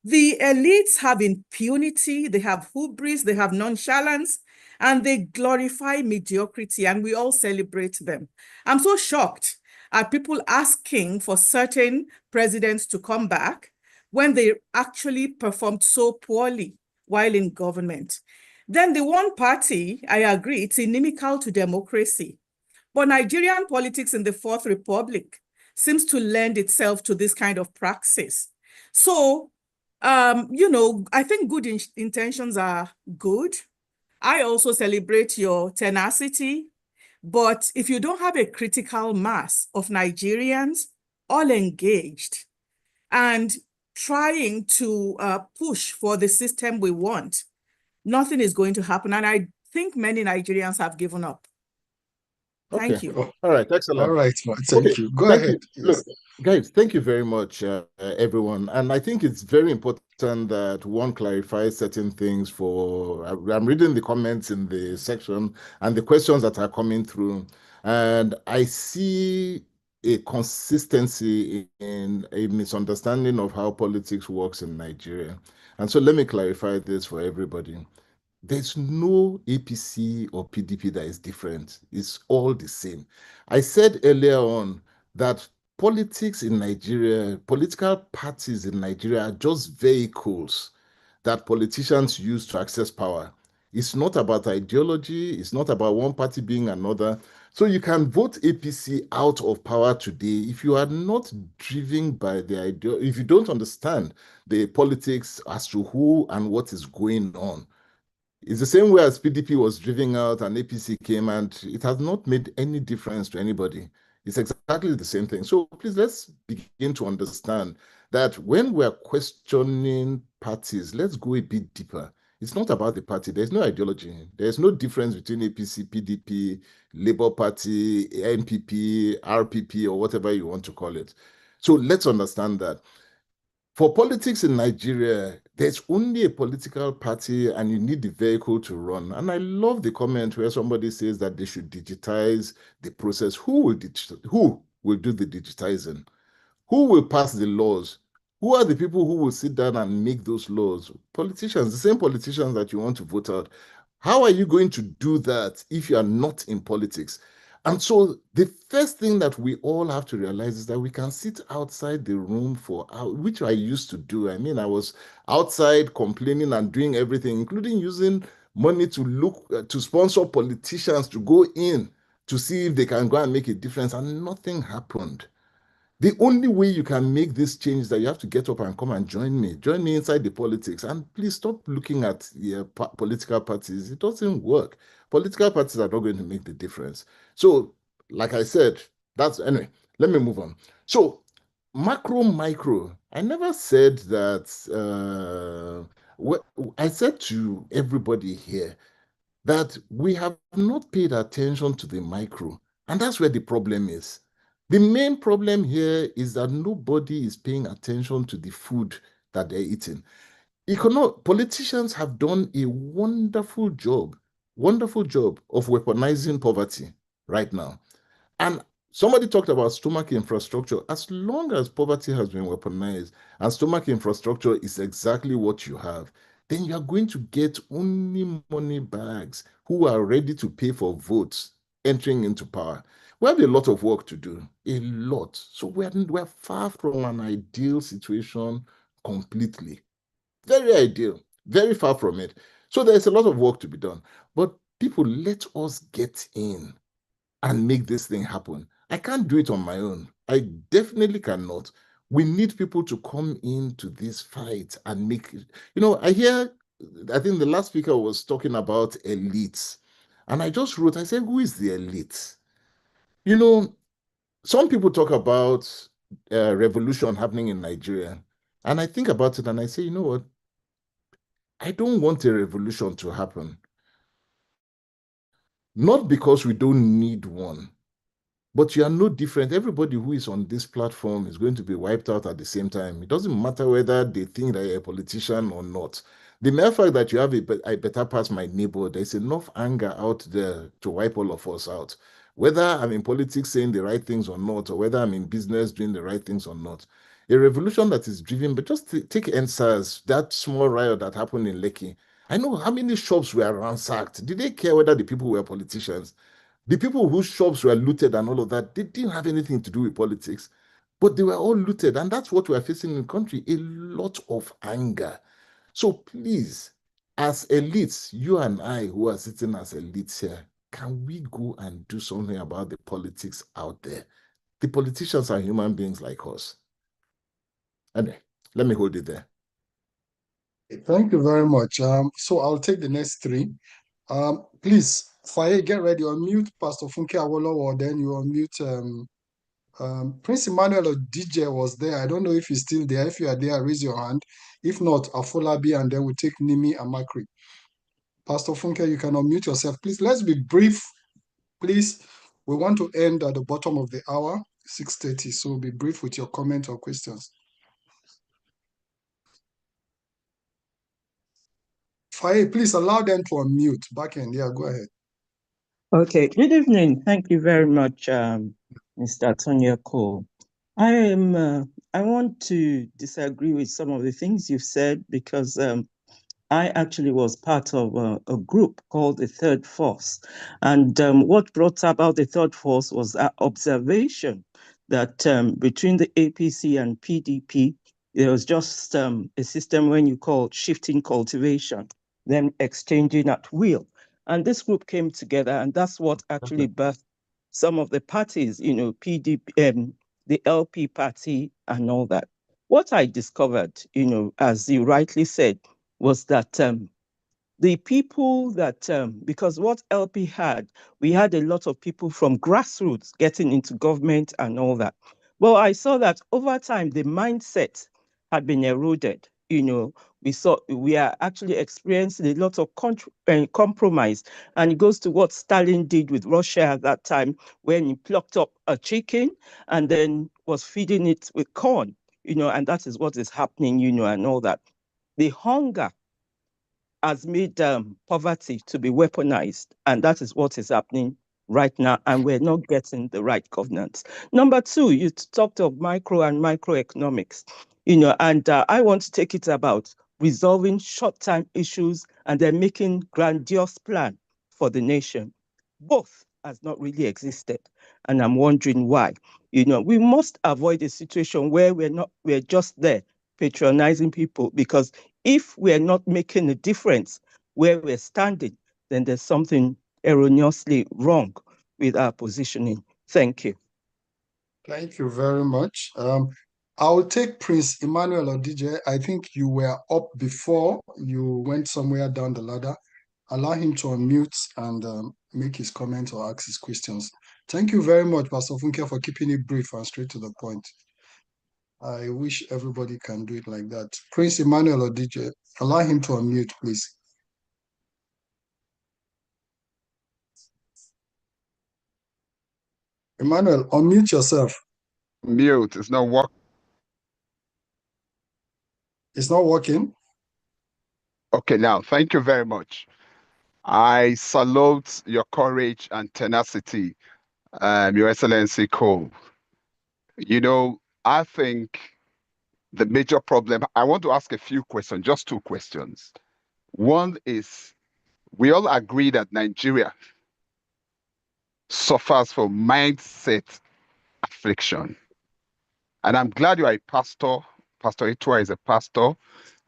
The elites have impunity, they have hubris, they have nonchalance, and they glorify mediocrity, and we all celebrate them. I'm so shocked Are people asking for certain presidents to come back when they actually performed so poorly while in government? Then the one party, I agree, it's inimical to democracy. But Nigerian politics in the Fourth Republic seems to lend itself to this kind of praxis. So, I think good intentions are good. I also celebrate your tenacity. But if you don't have a critical mass of Nigerians all engaged and trying to push for the system we want, nothing is going to happen. And I think many Nigerians have given up. Thank you. All right, excellent. All right, thank you. Go ahead. Yes. Look, guys, thank you very much, everyone. And I think it's very important that one clarifies certain things for, I'm reading the comments in the section and the questions that are coming through. And I see a consistency in a misunderstanding of how politics works in Nigeria. And so let me clarify this for everybody. There's no APC or PDP that is different. It's all the same. I said earlier on that politics in Nigeria, political parties in Nigeria are just vehicles that politicians use to access power. It's not about ideology. It's not about one party being another. So you can vote APC out of power today if you are not driven by the idea, if you don't understand the politics as to who and what is going on. It's the same way as PDP was driven out and APC came, and it has not made any difference to anybody. It's exactly the same thing. So please, let's begin to understand that when we're questioning parties, let's go a bit deeper. It's not about the party. There's no ideology. There's no difference between APC, PDP, Labour Party, NPP, RPP, or whatever you want to call it. So let's understand that. For politics in Nigeria, there's only a political party and you need the vehicle to run. And I love the comment where somebody says that they should digitize the process. Who will do the digitizing? Who will pass the laws? Who are the people who will sit down and make those laws? Politicians, the same politicians that you want to vote out. How are you going to do that if you are not in politics? And so the first thing that we all have to realize is that we can sit outside the room for hours, which I used to do. I mean, I was outside complaining and doing everything, including using money to look to sponsor politicians to go in to see if they can go and make a difference, and nothing happened. The only way you can make this change is that you have to get up and come and join me. Join me inside the politics. And please stop looking at political parties. It doesn't work. Political parties are not going to make the difference. So, like I said, anyway, let me move on. So, macro, micro, I never said that, I said to everybody here that we have not paid attention to the micro. And that's where the problem is. The main problem here is that nobody is paying attention to the food that they're eating. Politicians have done a wonderful job of weaponizing poverty right now. And somebody talked about stomach infrastructure. As long as poverty has been weaponized and stomach infrastructure is exactly what you have, then you are going to get only money bags who are ready to pay for votes entering into power. We have a lot of work to do, a lot. So we're far from an ideal situation completely. Very ideal, very far from it. So there's a lot of work to be done. But people, let us get in and make this thing happen. I can't do it on my own. I definitely cannot. We need people to come into this fight and make it. I think the last speaker was talking about elites. And I just wrote, I said, who is the elite? Some people talk about revolution happening in Nigeria. And I think about it and I say, you know what? I don't want a revolution to happen. Not because we don't need one, but you are no different. Everybody who is on this platform is going to be wiped out at the same time. It doesn't matter whether they think that you're a politician or not. The mere fact that you have I better pass my neighbor, there's enough anger out there to wipe all of us out. Whether I'm in politics saying the right things or not, or whether I'm in business doing the right things or not. A revolution that is driven, but just take NSAS, that small riot that happened in Lekki. I know how many shops were ransacked. Did they care whether the people were politicians? The people whose shops were looted and all of that, they didn't have anything to do with politics, but they were all looted. And that's what we are facing in the country, a lot of anger. So please, as elites, you and I who are sitting as elites here, can we go and do something about the politics out there? The politicians are human beings like us. Anyway, let me hold it there. Thank you very much. So I'll take the next three. Please, Faye, get ready. Unmute Pastor Funke Awolowo, then you unmute Prince Emmanuel or DJ was there. I don't know if he's still there. If you are there, raise your hand. If not, Afolabi, and then we'll take Nimi and Makri. Pastor Funke, you can unmute yourself. Please, let's be brief. Please, we want to end at the bottom of the hour, 6:30. So be brief with your comment or questions. Faye, please allow them to unmute. Back end. Yeah, go ahead. Okay, good evening. Thank you very much, Mr. Tonye Cole. I want to disagree with some of the things you've said because I actually was part of a group called the Third Force. And what brought about the Third Force was our observation that between the APC and PDP, there was just a system when you call shifting cultivation, them exchanging at will. And this group came together, and that's what actually birthed some of the parties, PDP, the LP party and all that. What I discovered, as you rightly said, was that the people that, because what LP had, we had a lot of people from grassroots getting into government and all that. Well, I saw that over time, the mindset had been eroded. We are actually experiencing a lot of compromise. And it goes to what Stalin did with Russia at that time, when he plucked up a chicken and then was feeding it with corn, and that is what is happening, and all that. The hunger has made poverty to be weaponized, and that is what is happening right now, and we're not getting the right governance. Number two, you talked of micro and microeconomics, and I want to take it about resolving short-term issues and then making grandiose plan for the nation. Both has not really existed, and I'm wondering why. We must avoid a situation where we're just there patronizing people, because if we're not making a difference where we're standing, then there's something erroneously wrong with our positioning. Thank you. Thank you very much. I will take Prince Emmanuel or DJ. I think you were up before you went somewhere down the ladder. Allow him to unmute and make his comment or ask his questions. Thank you very much, Pastor Funke, for keeping it brief and straight to the point. I wish everybody can do it like that. Prince Emmanuel or DJ, allow him to unmute, please. Emmanuel, unmute yourself. Mute. It's not working. It's not working? Okay, now, thank you very much. I salute your courage and tenacity, Your Excellency Cole. I think the major problem, I want to ask a few questions, just two questions. One is, we all agree that Nigeria suffers from mindset affliction. And I'm glad you are a pastor. Pastor Itua is a pastor.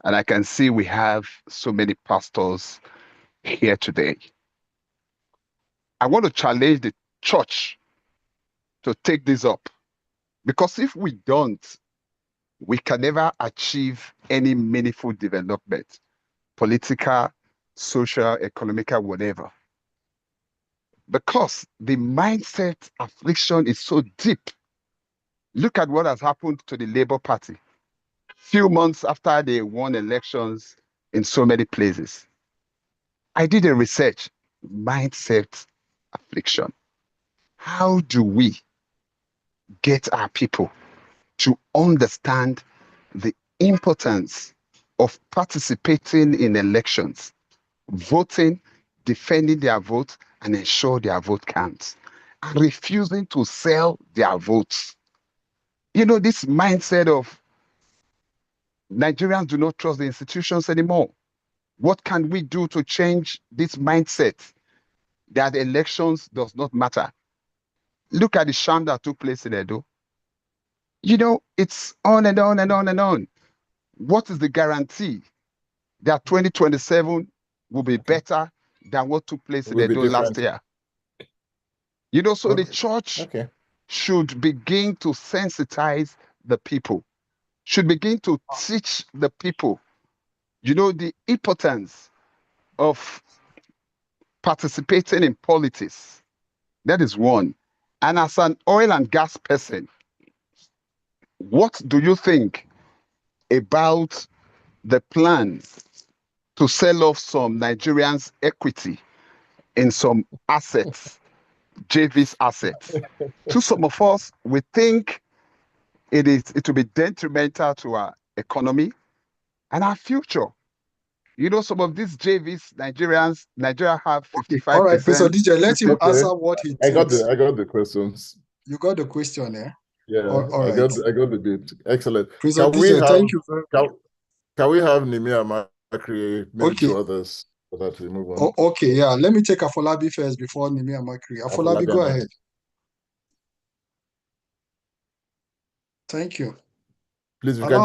And I can see we have so many pastors here today. I want to challenge the church to take this up. Because if we don't, we can never achieve any meaningful development, political, social, economical, whatever. Because the mindset affliction is so deep. Look at what has happened to the Labour Party. Few months after they won elections in so many places. I did a research, mindset affliction. How do we get our people to understand the importance of participating in elections, voting, defending their vote, and ensure their vote counts, and refusing to sell their votes? This mindset of Nigerians do not trust the institutions anymore. What can we do to change this mindset? that elections does not matter. Look at the sham that took place in Edo. You know, it's on and on and on and on. What is the guarantee that 2027 will be better than what took place in Edo last year? You know, so the church should begin to sensitize the people, should begin to teach the people, you know, the importance of participating in politics. That is one. And as an oil and gas person, what do you think about the plan to sell off some Nigerians' equity in some assets, JV's assets? To some of us, we think it will be detrimental to our economy and our future. You know, some of these JVs, Nigeria have 55%. All right, Professor DJ, let him answer what he thinks. I got the questions. You got the question, eh? Yeah, all right. I got the bit. Excellent. Professor DJ, thank you very much. Can we have Nehemiah Makri, maybe two others, so that we move on? Okay, yeah. Let me take Afolabi first before Nehemiah Makri. Afolabi, go ahead. Thank you. Please, you can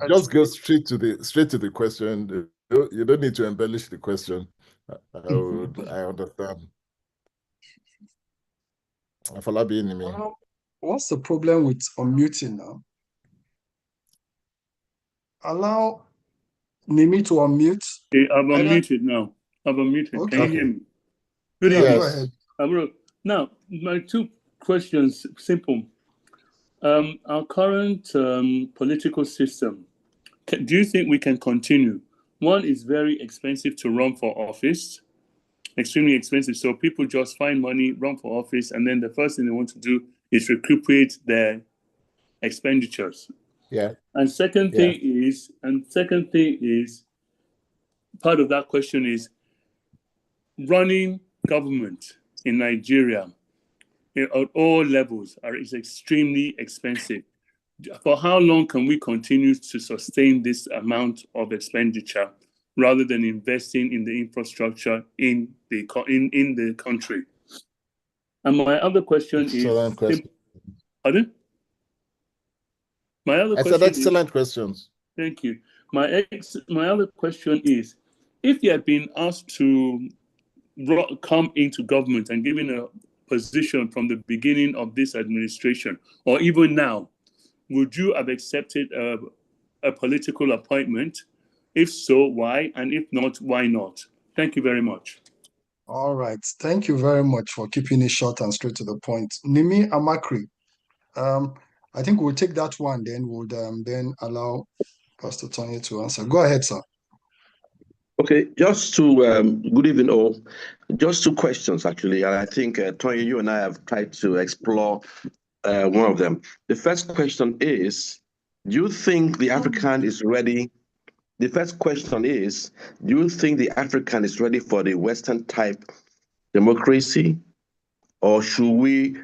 just go straight to the question. You don't need to embellish the question. I understand. Afolabi, Nehemiah. What's the problem with unmuting now? Allow Nimi to unmute. Okay, I've unmuted now. I've unmuted. Okay. Can you hear me? Good evening. Go ahead. Now, my two questions, simple. Our current political system, do you think we can continue? One is very expensive to run for office, extremely expensive. So people just find money, run for office, and then the first thing they want to do is recuperate their expenditures. Yeah. And second thing is, part of that question is running government in Nigeria at all levels is extremely expensive. For how long can we continue to sustain this amount of expenditure rather than investing in the infrastructure in the country? And my other question is... Pardon? I said excellent questions. Thank you. My other question is, if you had been asked to come into government and given a position from the beginning of this administration, or even now, would you have accepted a political appointment? If so, why? And if not, why not? Thank you very much. All right. Thank you very much for keeping it short and straight to the point. Nimi Amakri, I think we'll take that one, then we'll then allow Pastor Tonye to answer. Go ahead, sir. Okay, just to, good evening all. Just two questions, actually. And I think, Tonye, you and I have tried to explore one of them. The first question is, do you think the African is ready? The first question is, do you think the African is ready for the Western type democracy? Or should we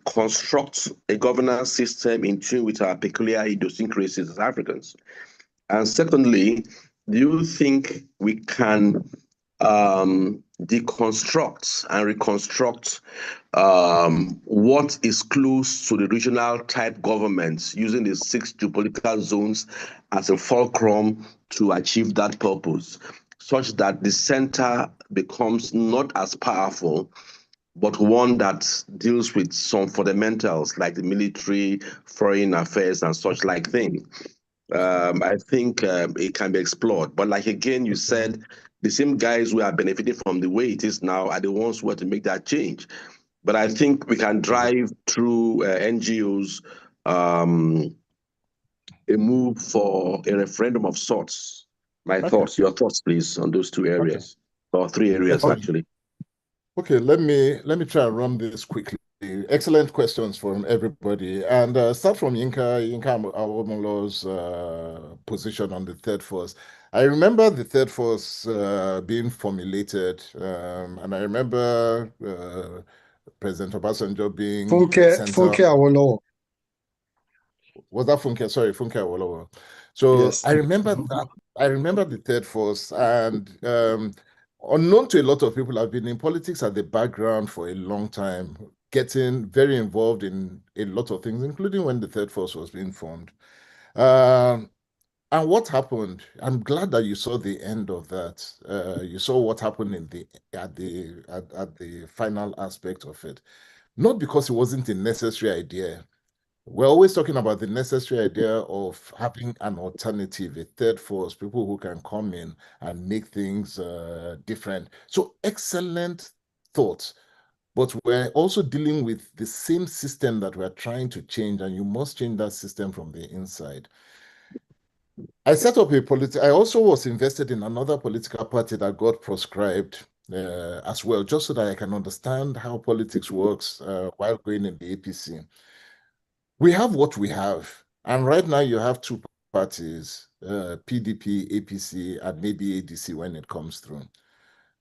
construct a governance system in tune with our peculiar idiosyncrasies as Africans? And secondly, do you think we can deconstruct and reconstruct what is close to the regional type governments using the 6 geopolitical zones as a fulcrum to achieve that purpose, such that the center becomes not as powerful, but one that deals with some fundamentals like the military, foreign affairs, and such like things? I think it can be explored. But like again, you said, the same guys who are benefiting from the way it is now are the ones who are to make that change. But I think we can drive through NGOs a move for a referendum of sorts. My thoughts, your thoughts, please, on those two areas, or 3 areas actually. Okay, let me try and run this quickly. Excellent questions from everybody, and start from Yinka Awomolo's position on the third force. I remember the third force being formulated, and I remember President Obasanjo being Funke Awolowo. Was that Funke? Sorry, Funke Awolowo. So yes. I remember that. I remember the third force, and unknown to a lot of people, I've been in politics at the background for a long time, getting very involved in a lot of things, including when the Third Force was being formed. And what happened? I'm glad that you saw the end of that. You saw what happened at the final aspect of it. Not because it wasn't a necessary idea. We're always talking about the necessary idea of having an alternative, a third force, people who can come in and make things different. So excellent thoughts. But we're also dealing with the same system that we're trying to change, and you must change that system from the inside. I set up I also was invested in another political party that got proscribed as well, just so that I can understand how politics works while going in the APC. We have what we have. And right now you have two parties, PDP, APC, and maybe ADC when it comes through.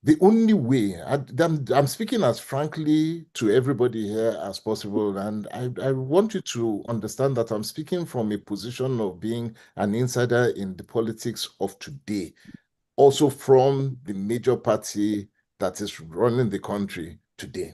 The only way, I'm speaking as frankly to everybody here as possible, and I want you to understand that I'm speaking from a position of being an insider in the politics of today, also from the major party that is running the country today.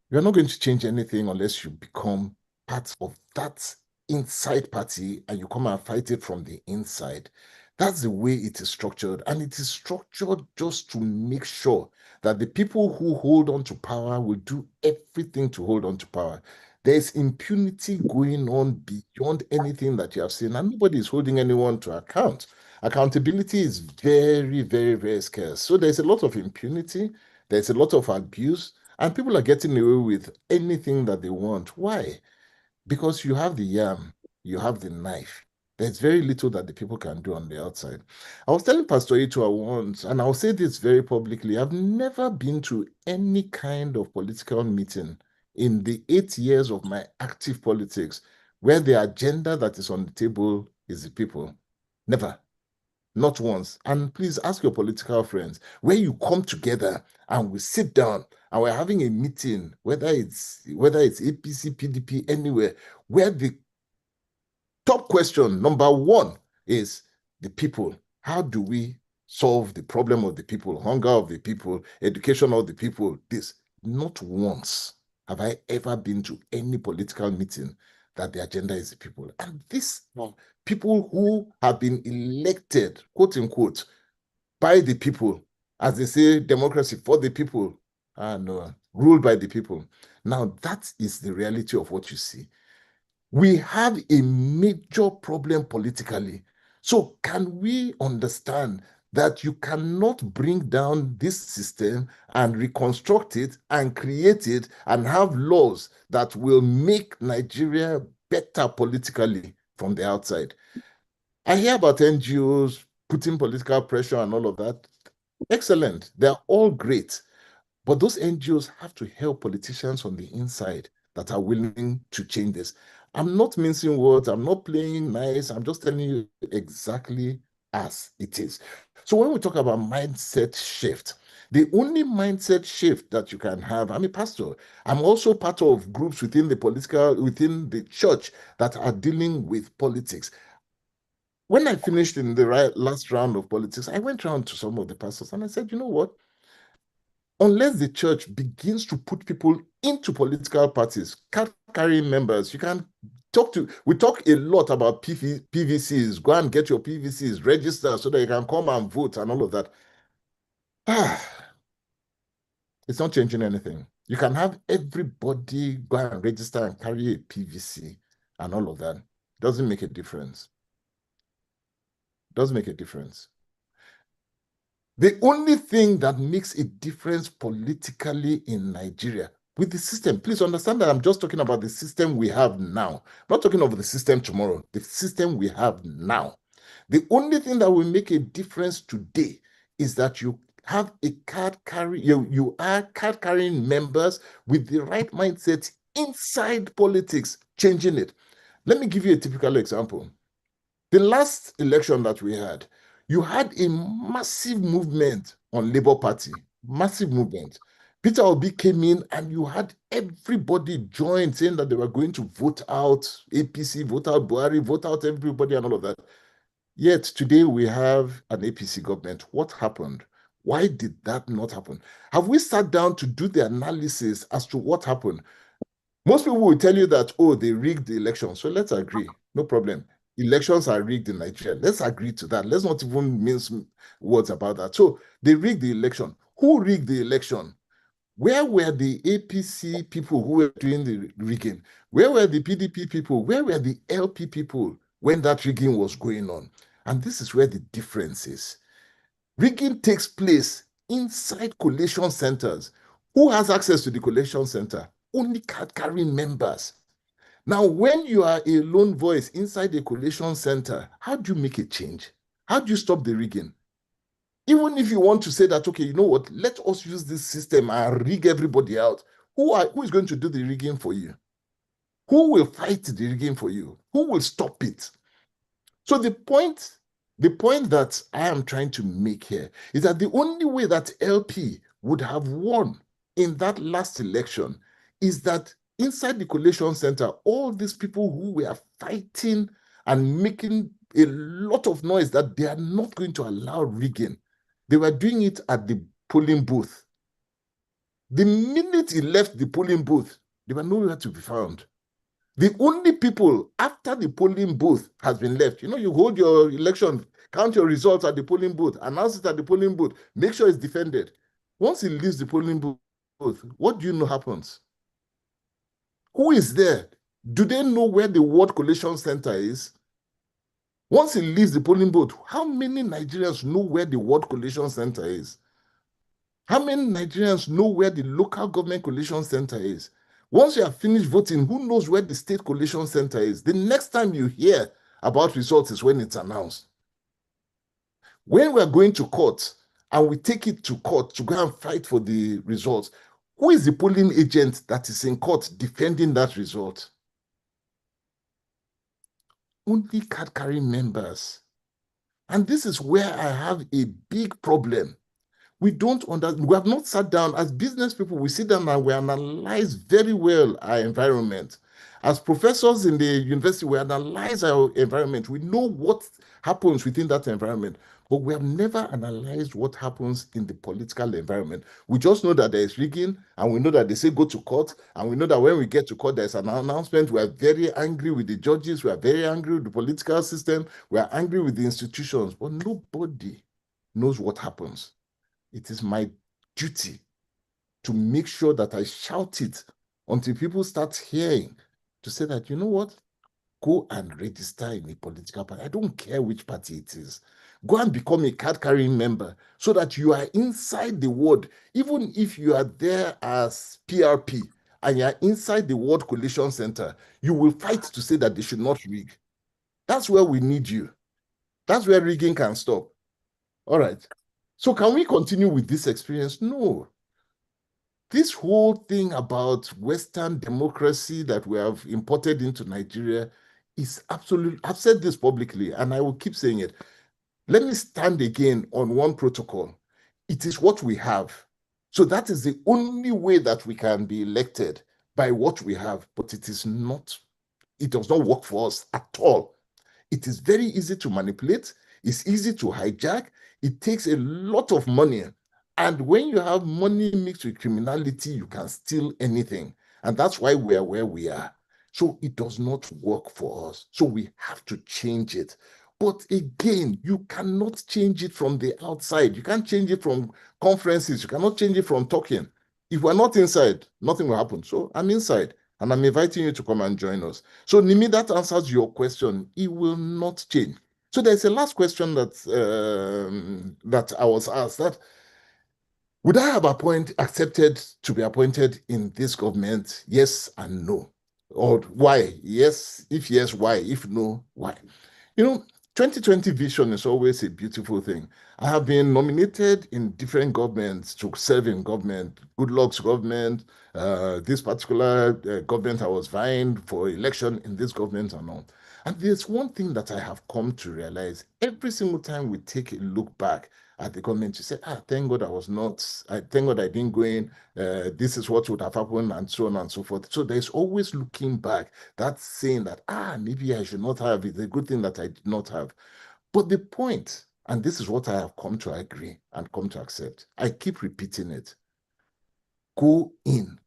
You're not going to change anything unless you become part of that inside party and you come and fight it from the inside. That's the way it is structured. And it is structured just to make sure that the people who hold on to power will do everything to hold on to power. There's impunity going on beyond anything that you have seen, and nobody is holding anyone to account. Accountability is very, very, very scarce. So there's a lot of impunity, there's a lot of abuse, and people are getting away with anything that they want. Why? Because you have the yam, you have the knife. There's very little that the people can do on the outside. I was telling Pastor Ito once, and I'll say this very publicly, I've never been to any kind of political meeting in the 8 years of my active politics where the agenda that is on the table is the people. Never. Not once. And please ask your political friends where you come together and we sit down and we're having a meeting, whether it's APC, PDP, anywhere, where the top question, number one, is the people. How do we solve the problem of the people, hunger of the people, education of the people? This. Not once have I ever been to any political meeting that the agenda is the people. And this people who have been elected, quote unquote, by the people, as they say, democracy for the people, and ruled by the people. Now, that is the reality of what you see. We have a major problem politically. So can we understand that you cannot bring down this system and reconstruct it and create it and have laws that will make Nigeria better politically from the outside? I hear about NGOs putting political pressure and all of that. Excellent. They're all great. But those NGOs have to help politicians on the inside that are willing to change this. I'm not mincing words. I'm not playing nice. I'm just telling you exactly as it is. So when we talk about mindset shift, the only mindset shift that you can have, I'm a pastor. I'm also part of groups within within the church that are dealing with politics. When I finished in the last round of politics, I went around to some of the pastors and I said, you know what? Unless the church begins to put people into political parties, card-carrying members, you can we talk a lot about PVCs. Go and get your PVCs, register so that you can come and vote and all of that. It's not changing anything. You can have everybody go and register and carry a PVC and all of that. It doesn't make a difference. It doesn't make a difference. The only thing that makes a difference politically in Nigeria with the system, please understand that I'm just talking about the system we have now. I'm not talking about the system tomorrow, the system we have now. The only thing that will make a difference today is that you have a you are card carrying members with the right mindset inside politics, changing it. Let me give you a typical example. The last election that we had, you had a massive movement on Labour Party, massive movement. Peter Obi came in and you had everybody join saying that they were going to vote out APC, vote out Buhari, vote out everybody and all of that. Yet today we have an APC government. What happened? Why did that not happen? Have we sat down to do the analysis as to what happened? Most people will tell you that, oh, they rigged the election. So let's agree. No problem. Elections are rigged in Nigeria. Let's agree to that. Let's not even mince words about that. So they rigged the election. Who rigged the election? Where were the APC people who were doing the rigging? Where were the PDP people? Where were the LP people when that rigging was going on? And this is where the difference is. Rigging takes place inside collation centers. Who has access to the collation center? Only card-carrying members. Now, when you are a lone voice inside a collation center, how do you make a change? How do you stop the rigging? Even if you want to say that, okay, you know what, let us use this system and rig everybody out. Who is going to do the rigging for you? Who will fight the rigging for you? Who will stop it? So the point that I am trying to make here is that the only way that LP would have won in that last election is that inside the collation center, all these people who were fighting and making a lot of noise that they are not going to allow rigging, they were doing it at the polling booth. The minute he left the polling booth, they were nowhere to be found. The only people after the polling booth has been left, you hold your election, count your results at the polling booth, announce it at the polling booth, make sure it's defended. Once he leaves the polling booth, what do you know happens? Who is there? Do they know where the ward collation center is? Once he leaves the polling booth, how many Nigerians know where the ward collation center is? How many Nigerians know where the local government collation center is? Once you have finished voting, who knows where the state collation center is? The next time you hear about results is when it's announced. When we're going to court and we take it to court to go and fight for the results, who is the polling agent that is in court defending that result? Only card-carrying members. And this is where I have a big problem. We have not sat down as business people. We sit down and we analyze very well our environment. As professors in the university, we analyze our environment. We know what happens within that environment, but we have never analyzed what happens in the political environment. We just know that there is rigging, and we know that they say go to court, and we know that when we get to court, there's an announcement. We are very angry with the judges. We are very angry with the political system. We are angry with the institutions, but nobody knows what happens. It is my duty to make sure that I shout it until people start hearing, to say that, you know what, go and register in a political party. I don't care which party it is. Go and become a card-carrying member so that you are inside the ward. Even if you are there as PRP and you are inside the ward collation center, you will fight to say that they should not rig. That's where we need you. That's where rigging can stop. All right. So can we continue with this experience? No. This whole thing about Western democracy that we have imported into Nigeria is absolutely, I've said this publicly and I will keep saying it. Let me stand again on one protocol. It is what we have. So that is the only way that we can be elected, by what we have, but it does not work for us at all. It is very easy to manipulate. It's easy to hijack. It takes a lot of money. And when you have money mixed with criminality, you can steal anything. And that's why we are where we are. So it does not work for us. So we have to change it. But again, you cannot change it from the outside. You can't change it from conferences. You cannot change it from talking. If we're not inside, nothing will happen. So I'm inside. And I'm inviting you to come and join us. So, Nimi, that answers your question. It will not change. So there's a last question that I was asked, that would I have accepted to be appointed in this government? Yes and no. Or why? Yes. If yes, why? If no, why? 2020 vision is always a beautiful thing. I have been nominated in different governments to serve in government. Goodluck's government, this particular government, I was vying for election in this government and all. And there's one thing that I have come to realize. Every single time we take a look back at the government, you say, thank God thank God I didn't go in. This is what would have happened, and so on and so forth. So there's always looking back, that's saying that, maybe I should not have. It's a good thing that I did not have. But the point, and this is what I have come to agree and come to accept, I keep repeating it. Go in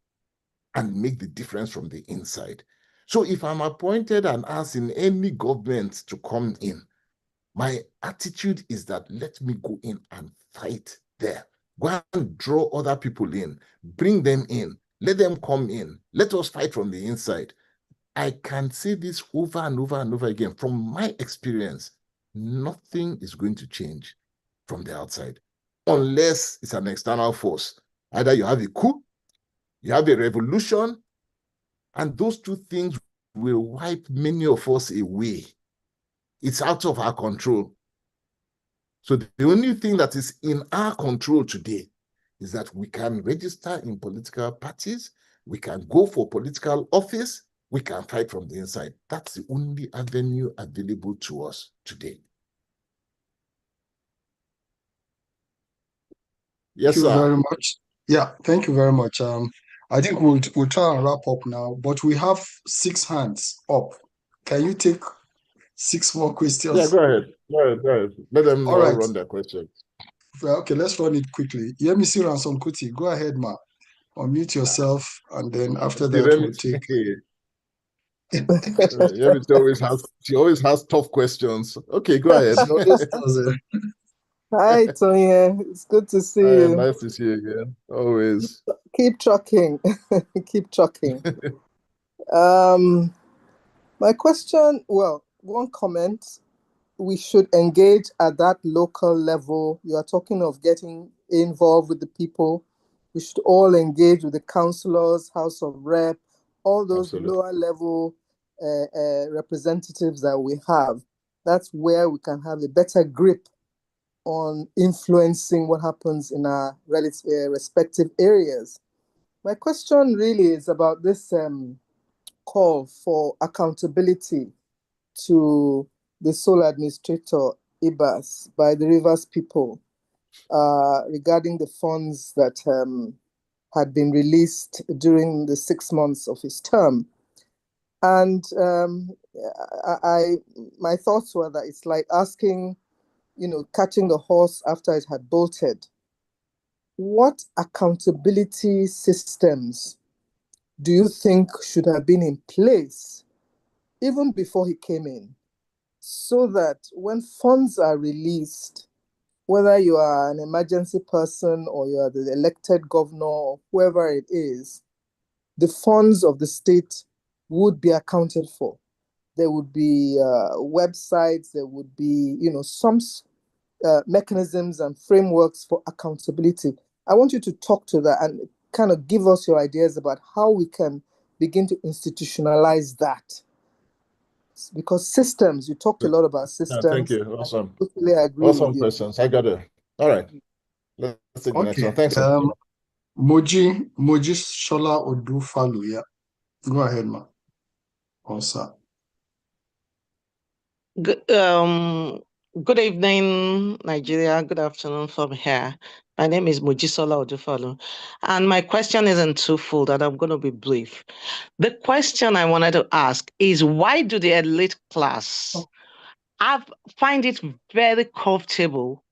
and make the difference from the inside. So if I'm appointed and asked in any government to come in, my attitude is that let me go in and fight there. Go and draw other people in, bring them in, let them come in. Let us fight from the inside. I can say this over and over and over again. From my experience, nothing is going to change from the outside unless it's an external force. Either you have a coup, you have a revolution, and those two things will wipe many of us away. It's out of our control. So the only thing that is in our control today is that we can register in political parties, we can go for political office, we can fight from the inside. That's the only avenue available to us today. Yes, sir. Thank you very sir. much. Yeah, thank you very much. I think we'll try and wrap up now, but we have 6 hands up. Can you take 6 more questions? Yeah, go ahead. Go ahead. Let them all right. run their questions. Well, okay, let's run it quickly. Yemisi Ransom Kuti, go ahead, ma. Unmute yourself, and then after that we'll take. She always has tough questions. Okay, go ahead. Hi, Tonye. It's good to see you. Nice to see you again. Always. Keep trucking. Keep trucking. My question, well, one comment. We should engage at that local level. You are talking of getting involved with the people. We should all engage with the councillors, House of Rep, all those Absolutely. lower level representatives that we have. That's where we can have a better grip on influencing what happens in our respective areas. My question really is about this call for accountability to the sole administrator, IBAS, by the Rivers people regarding the funds that had been released during the 6 months of his term. And my thoughts were that it's like asking, catching the horse after it had bolted. What accountability systems do you think should have been in place even before he came in, so that when funds are released, whether you are an emergency person or you are the elected governor or whoever it is, the funds of the state would be accounted for? There would be websites, there would be, some mechanisms and frameworks for accountability. I want you to talk to that and kind of give us your ideas about how we can begin to institutionalize that. Because systems, you talked a lot about systems. Yeah, thank you. Awesome. I totally agree awesome with you. questions. I got it. All right. Let's take the next one. Thanks. Moji Shola Odufalu, yeah. Go ahead, ma. Also. Good evening, Nigeria. Good afternoon from here. My name is Mojisola Odufalu, and my question isn't twofold, and I'm going to be brief. The question I wanted to ask is, why do the elite class find it very comfortable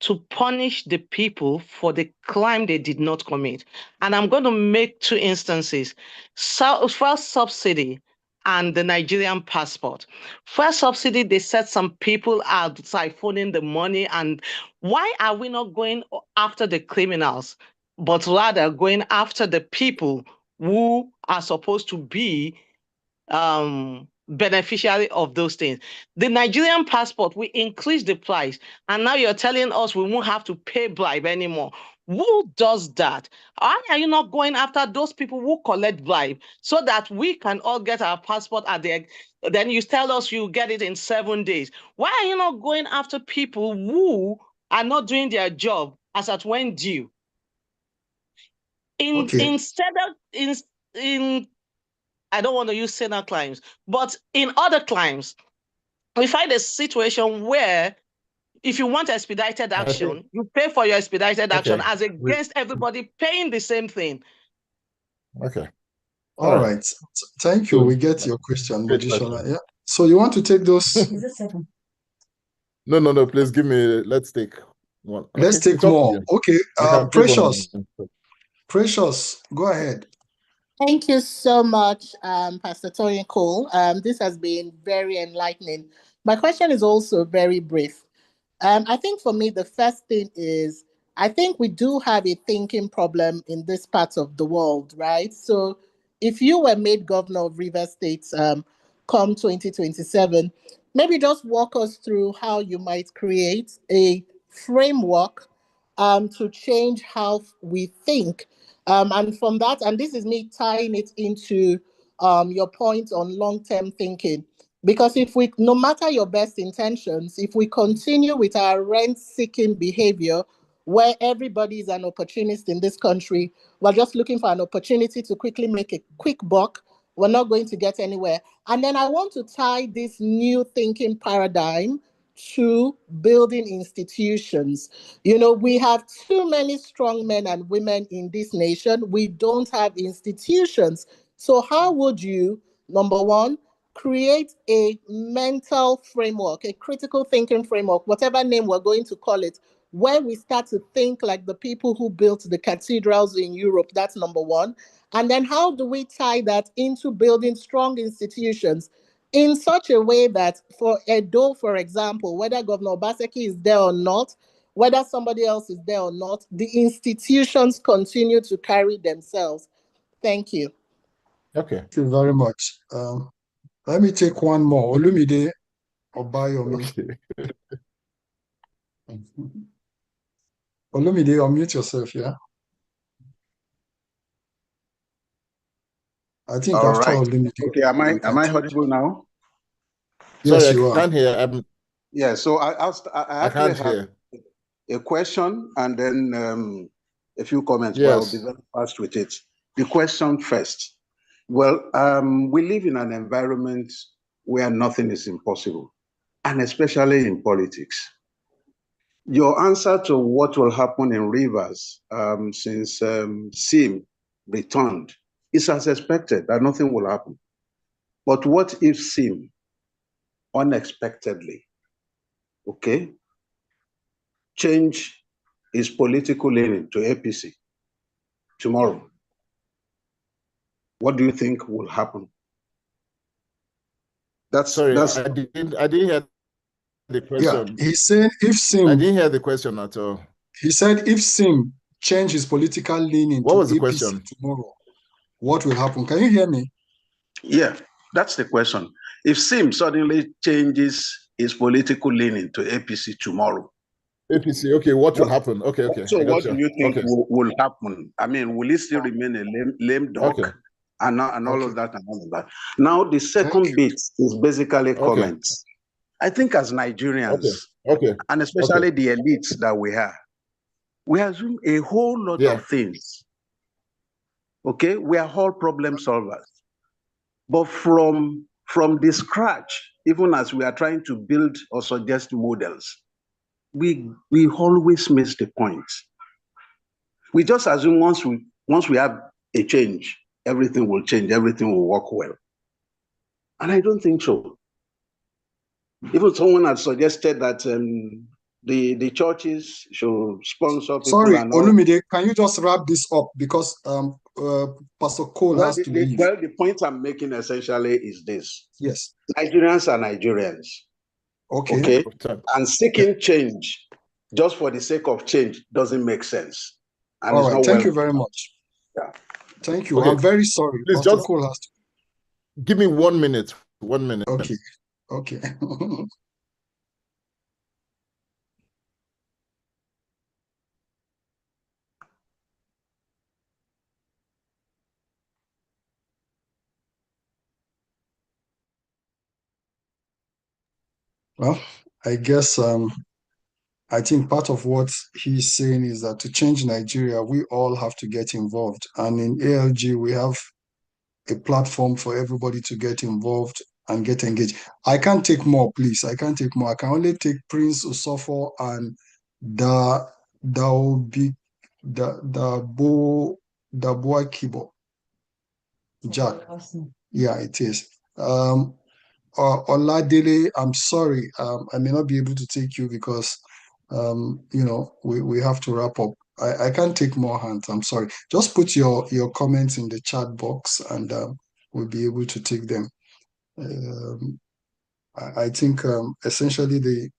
to punish the people for the crime they did not commit? And I'm going to make 2 instances. First subsidy and the Nigerian passport. First subsidy, they said some people are siphoning the money. And why are we not going after the criminals, but rather going after the people who are supposed to be beneficiary of those things? The Nigerian passport, we increased the price, and now you're telling us we won't have to pay bribe anymore. Who does that? Why are you not going after those people who collect bribe so that we can all get our passport at the end? Then you tell us you get it in 7 days. Why are you not going after people who are not doing their job as at when due? Instead of in I don't want to use Senate claims, but in other claims, we find a situation where if you want expedited action, you pay for your expedited action as against everybody paying the same thing. Okay. All right. Thank you. We get your question, Mojisola. Yeah. So you want to take those? No. Please give me. Let's take one. Let's take more. Okay. Precious. Precious, go ahead. Thank you so much, Pastor Tonye Cole. This has been very enlightening. My question is also very brief. I think for me, the first thing is, I think we do have a thinking problem in this part of the world, right? So if you were made governor of Rivers State come 2027, maybe just walk us through how you might create a framework to change how we think. And from that, and this is me tying it into your point on long-term thinking. Because if we, no matter your best intentions, if we continue with our rent-seeking behavior, where everybody is an opportunist in this country, we're just looking for an opportunity to quickly make a quick buck, we're not going to get anywhere. And then I want to tie this new thinking paradigm to building institutions. You know, we have too many strong men and women in this nation. We don't have institutions. So how would you, number one, create a mental framework, a critical thinking framework, whatever name we're going to call it, where we start to think like the people who built the cathedrals in Europe? That's number one. And then how do we tie that into building strong institutions in such a way that for Edo, for example, whether Governor Obaseki is there or not, whether somebody else is there or not, the institutions continue to carry themselves. Thank you. Okay. Thank you very much. Let me take one more. Olumide Obayomi. Okay. Olumide, unmute yourself, yeah? I think All after right. Olumide. Okay, am I audible now? Yes, sorry, you I can't hear. Yeah, so I actually can't have hear. a question and then a few comments, but I'll be Yes. very fast with it. The question first. Well, we live in an environment where nothing is impossible, and especially in politics. Your answer to what will happen in Rivers since Sim returned is as expected, that nothing will happen. But what if Sim unexpectedly, okay, change his political leaning to APC tomorrow? What do you think will happen? Sorry, I didn't hear the question. Yeah, he said if Sim. I didn't hear the question at all. He said if Sim change his political leaning what to was the APC question? tomorrow, what will happen? Can you hear me? Yeah, that's the question. If Sim suddenly changes his political leaning to APC tomorrow. APC, okay, what will happen? Okay. So what do you think will happen? I mean, will he still remain a lame duck? Okay. And all of that and all of that. Now, the second bit is basically comments. I think as Nigerians, and especially the elites that we assume a whole lot of things. Okay, we are all problem solvers. But from the scratch, even as we are trying to build or suggest models, we always miss the point. We just assume once we have a change, everything will change, everything will work well. And I don't think so. Even someone had suggested that the churches should sponsor people. Sorry, and all. Olumide, can you just wrap this up because Pastor Cole has to leave. Well, the point I'm making essentially is this. Yes. Nigerians are Nigerians. Okay. And seeking change just for the sake of change doesn't make sense. And all right. Thank you very much. Yeah. Thank you. I'm very sorry. Please Pastor Cole has to. Give me 1 minute. 1 minute. Okay. Well, I guess I think part of what he's saying is that to change Nigeria, we all have to get involved. And in ALG, we have a platform for everybody to get involved and get engaged. I can't take more, please. I can't take more. I can only take Prince Osofo and the boy Kibo. Jack. Yeah, it is. Oladele, I'm sorry, I may not be able to take you because, we have to wrap up. I can't take more hands. I'm sorry. Just put your comments in the chat box and we'll be able to take them. Um, I think essentially the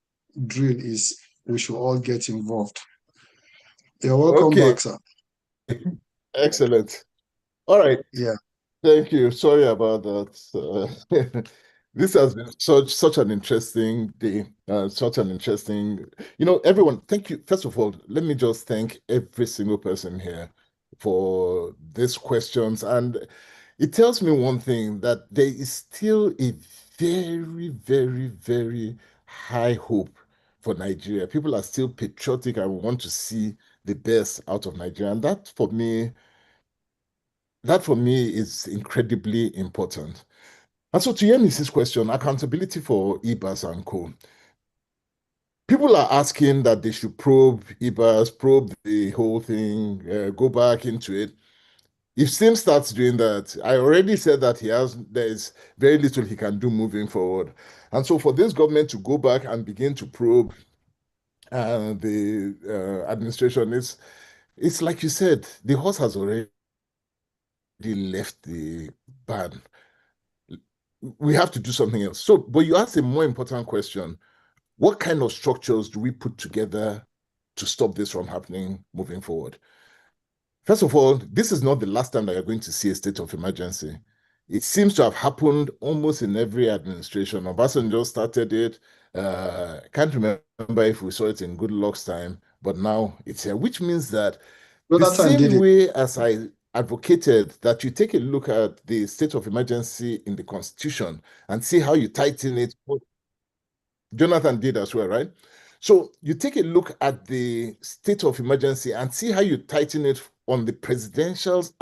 drill is we should all get involved. You're welcome back, sir. Excellent. All right. Yeah. Thank you. Sorry about that. This has been such an interesting day, such an interesting, everyone, thank you. First of all, let me just thank every single person here for these questions. And it tells me one thing, that there is still a very, very, very high hope for Nigeria. People are still patriotic and want to see the best out of Nigeria. And that for me is incredibly important. And so to Yemi's question, accountability for IBAS and co. People are asking that they should probe IBAS, probe the whole thing, go back into it. If Sim starts doing that, I already said that there's very little he can do moving forward. And so for this government to go back and begin to probe the administration, it's like you said, the horse has already left the barn. We have to do something else. So, but you asked a more important question. What kind of structures do we put together to stop this from happening moving forward? First of all, this is not the last time that you're going to see a state of emergency. It seems to have happened almost in every administration. Obasanjo started it. I can't remember if we saw it in Goodluck's time, but now it's here, which means that the same way as I advocated that you take a look at the state of emergency in the Constitution and see how you tighten it. Jonathan did as well, right? So you take a look at the state of emergency and see how you tighten it on the president's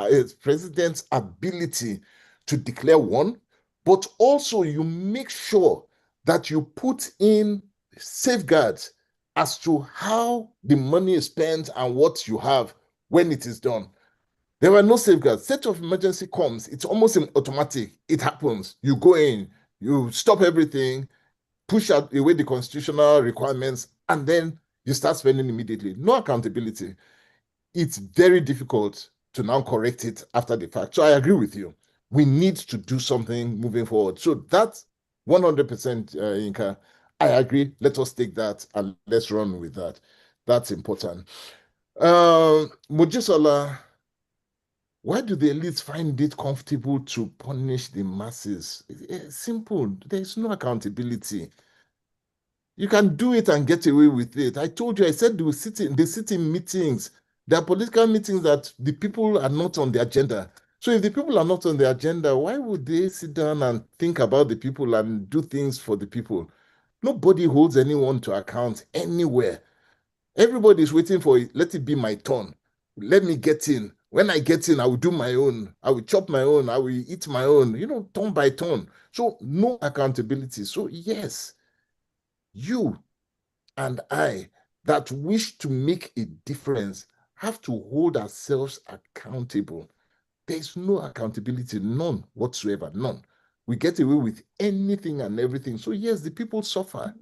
ability to declare one, but also you make sure that you put in safeguards as to how the money is spent and what you have when it is done. There were no safeguards. State of emergency comes, it's almost automatic. It happens. You go in, you stop everything, push out away the constitutional requirements, and then you start spending immediately. No accountability. It's very difficult to now correct it after the fact. So I agree with you. We need to do something moving forward. So that's 100%, Inka. I agree. Let us take that and let's run with that. That's important. Mojisola, why do the elites find it comfortable to punish the masses? It's simple. There's no accountability. You can do it and get away with it. I told you, I said they sit in meetings. There are political meetings that the people are not on the agenda. So if the people are not on the agenda, why would they sit down and think about the people and do things for the people? Nobody holds anyone to account anywhere. Everybody is waiting for it. Let it be my turn. Let me get in. When I get in, I will do my own. I will chop my own. I will eat my own, turn by turn. So no accountability. So yes, you and I that wish to make a difference have to hold ourselves accountable. There's no accountability, none whatsoever, none. We get away with anything and everything. So yes, the people suffer.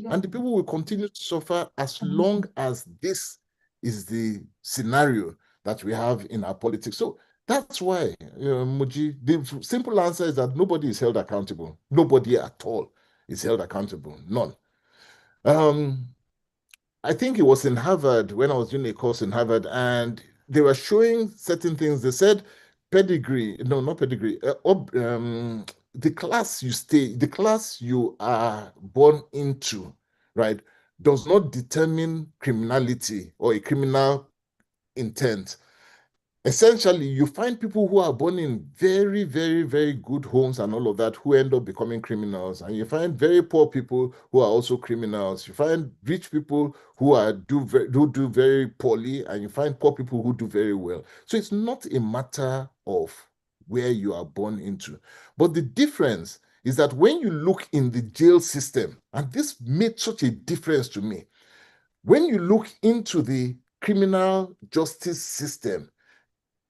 And the people will continue to suffer as long as this is the scenario that we have in our politics. So that's why, Muji, the simple answer is that nobody is held accountable. Nobody at all is held accountable. None. I think it was in Harvard when I was doing a course in Harvard, and they were showing certain things. They said pedigree, no, not pedigree, the class you are born into, right, does not determine criminality or a criminal intent. Essentially, you find people who are born in very, very, very good homes and all of that who end up becoming criminals. And you find very poor people who are also criminals. You find rich people who do very poorly, and you find poor people who do very well. So it's not a matter of where you are born into. But the difference is that when you look in the jail system, and this made such a difference to me, when you look into the criminal justice system,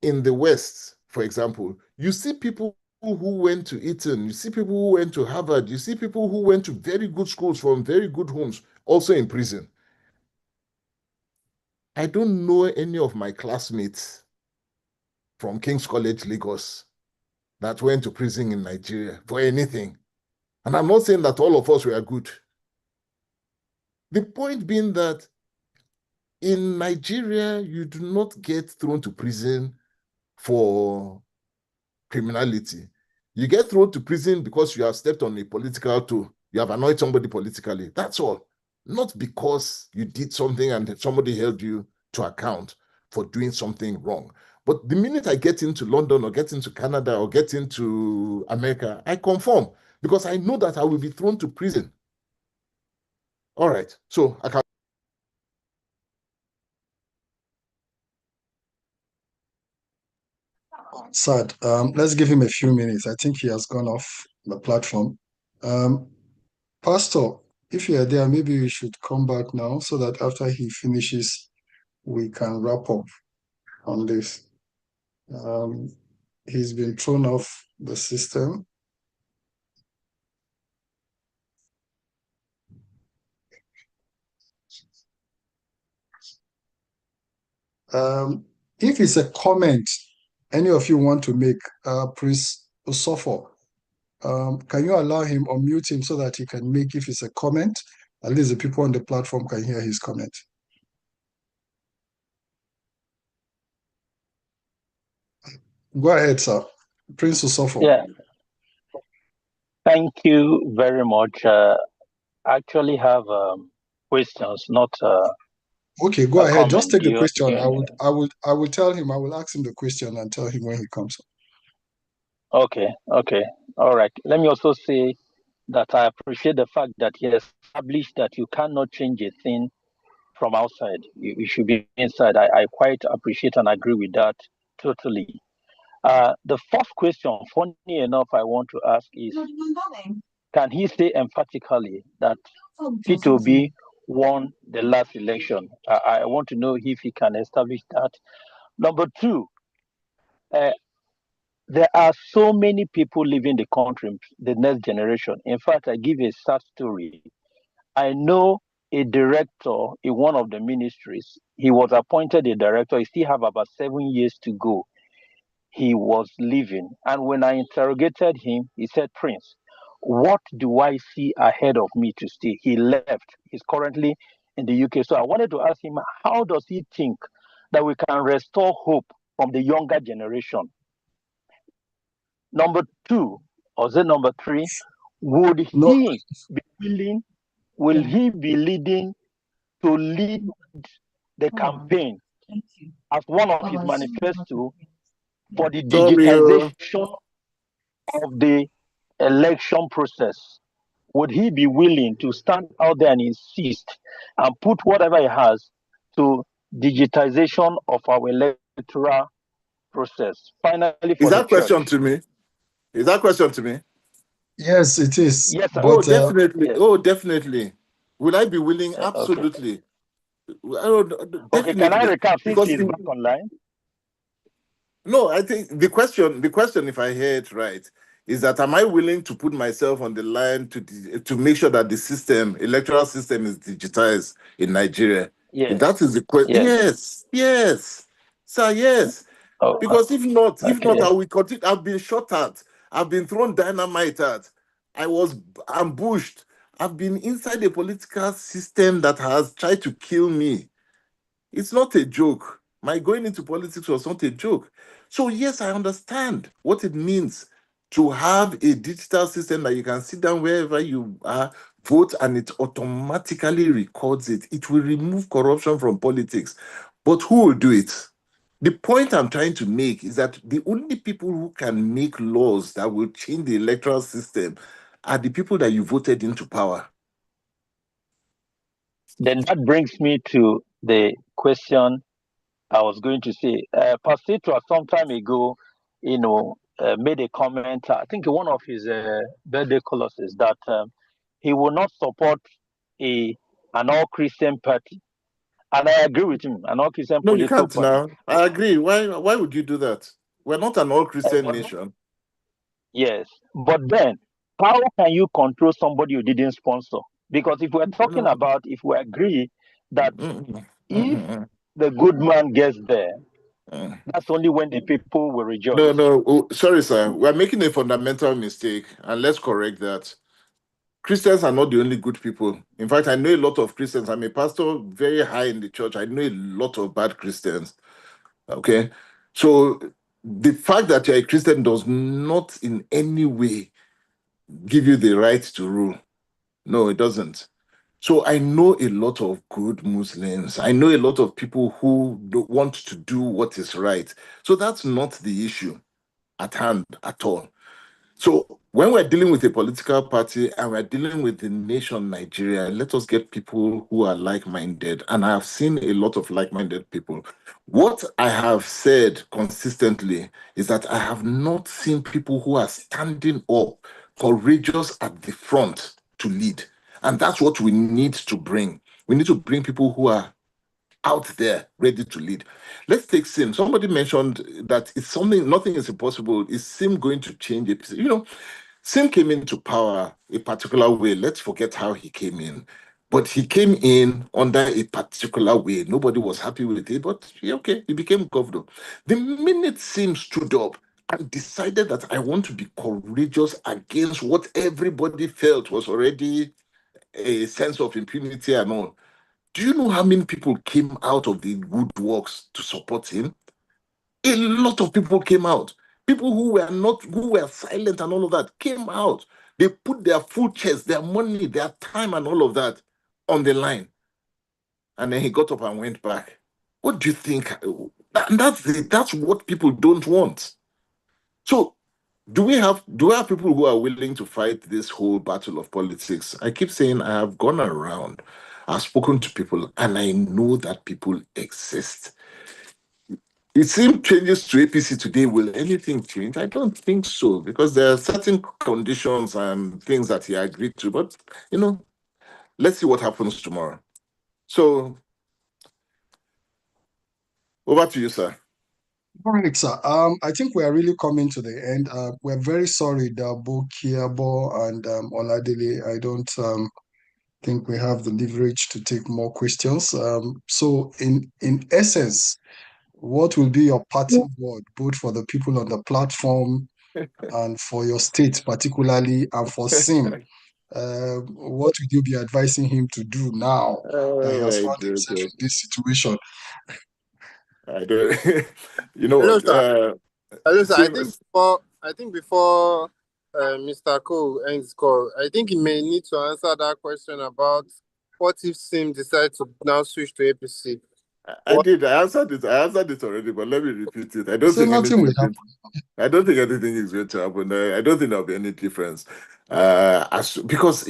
in the West, for example, you see people who went to Eton, you see people who went to Harvard, you see people who went to very good schools from very good homes, also in prison. I don't know any of my classmates from King's College, Lagos, that went to prison in Nigeria for anything. And I'm not saying that all of us were good. The point being that in Nigeria, you do not get thrown to prison for criminality. You get thrown to prison because you have stepped on a political toe. You have annoyed somebody politically. That's all. Not because you did something and somebody held you to account for doing something wrong. But the minute I get into London or get into Canada or get into America, I conform because I know that I will be thrown to prison. All right. So I can. Sad. Let's give him a few minutes. I think he has gone off the platform. Pastor, if you are there, maybe we should come back now so that after he finishes, we can wrap up on this. He's been thrown off the system. If it's a comment any of you want to make, Prince Osofo, can you allow him or mute him so that he can make, if it's a comment, at least the people on the platform can hear his comment. Go ahead, sir. Prince Osofo. Yeah, thank you very much. I actually have questions, not okay, go ahead. Comment. Just take the question. I will tell him. I will ask him the question and tell him when he comes up. Okay, all right. Let me also say that I appreciate the fact that he established that you cannot change a thing from outside. You should be inside. I quite appreciate and agree with that totally. The first question, funny enough, I want to ask is, can he say emphatically that P2B won the last election? I want to know if he can establish that. Number two, there are so many people leaving the country, the next generation. In fact, I give a sad story. I know a director in one of the ministries. He was appointed a director. He still have about 7 years to go. He was leaving. And when I interrogated him, he said, Prince, what do I see ahead of me to stay? He left. He's currently in the UK. So I wanted to ask him, how does he think that we can restore hope from the younger generation? Number two, or is it number three? Would he be willing, will he be leading to lead the campaign as one of his manifesto for the digitization of the election process? Would he be willing to stand out there and insist and put whatever he has to digitization of our electoral process? Finally, for is that the question church. to me? Is that question to me? Yes, it is. Yes, sir. Oh, definitely. Yes. Oh, definitely. Will I be willing? Absolutely. Okay. Okay, can I recap since he's back online? No, I think the question, if I hear it right, is that am I willing to put myself on the line to make sure that the electoral system is digitized in Nigeria? Yes. If that is the question. Yes. Sir, yes. Oh, because if not, I will continue. I've been shot at. I've been thrown dynamite at. I was ambushed. I've been inside a political system that has tried to kill me. It's not a joke. My going into politics was not a joke. So yes, I understand what it means to have a digital system that you can sit down wherever you are, vote, and it automatically records it. It will remove corruption from politics. But who will do it? The point I'm trying to make is that the only people who can make laws that will change the electoral system are the people that you voted into power. Then that brings me to the question I was going to say. Pastor some time ago, made a comment. I think one of his birthday colossus that he will not support an all-Christian party. And I agree with him, an all-Christian political party. No, you can't now. I agree. Why would you do that? We're not an all-Christian nation. Yes. But then, how can you control somebody you didn't sponsor? Because if we're talking about, if we agree that if the good man gets there, that's only when the people will rejoice. No. Oh, sorry, sir. We're making a fundamental mistake, and let's correct that. Christians are not the only good people. In fact, I know a lot of Christians. I'm a pastor very high in the church. I know a lot of bad Christians. Okay? So the fact that you're a Christian does not in any way give you the right to rule. No, it doesn't. So I know a lot of good Muslims. I know a lot of people who don't want to do what is right. So that's not the issue at hand at all. So when we're dealing with a political party and we're dealing with the nation Nigeria, let us get people who are like-minded. And I have seen a lot of like-minded people. What I have said consistently is that I have not seen people who are standing up, courageous at the front to lead. And that's what we need to bring. We need to bring people who are out there ready to lead. Let's take Sim. Somebody mentioned that it's something, nothing is impossible. Is Sim going to change it? You know, Sim came into power a particular way. Let's forget how he came in. But he came in under a particular way. Nobody was happy with it, but okay, he became governor. The minute Sim stood up and decided that I want to be courageous against what everybody felt was already a sense of impunity and all, do you know how many people came out of the woodworks to support him? A lot of people came out. People who were silent and all of that came out. They put their full chest, their money, their time, and all of that on the line. And then he got up and went back. What do you think? That's what people don't want. So do we have people who are willing to fight this whole battle of politics? I keep saying I have gone around, I've spoken to people, and I know that people exist. It seems changes to APC today. Will anything change? I don't think so, because there are certain conditions and things that he agreed to. But, let's see what happens tomorrow. So, over to you, sir. All right, sir. I think we are really coming to the end. We're very sorry, Dabo, Kiabo, and Oladele. I don't think we have the leverage to take more questions. So, in essence, what will be your parting word, both for the people on the platform and for your state particularly, and for Sim? What would you be advising him to do now that he has found himself in this situation? I don't. Hello, what? sir. Hello, sir. I think before Mr. Cole ends call, I think he may need to answer that question about what if Sim decides to now switch to APC. I did. I answered it already, but let me repeat it. I don't think anything is going to happen. I don't think there'll be any difference. Because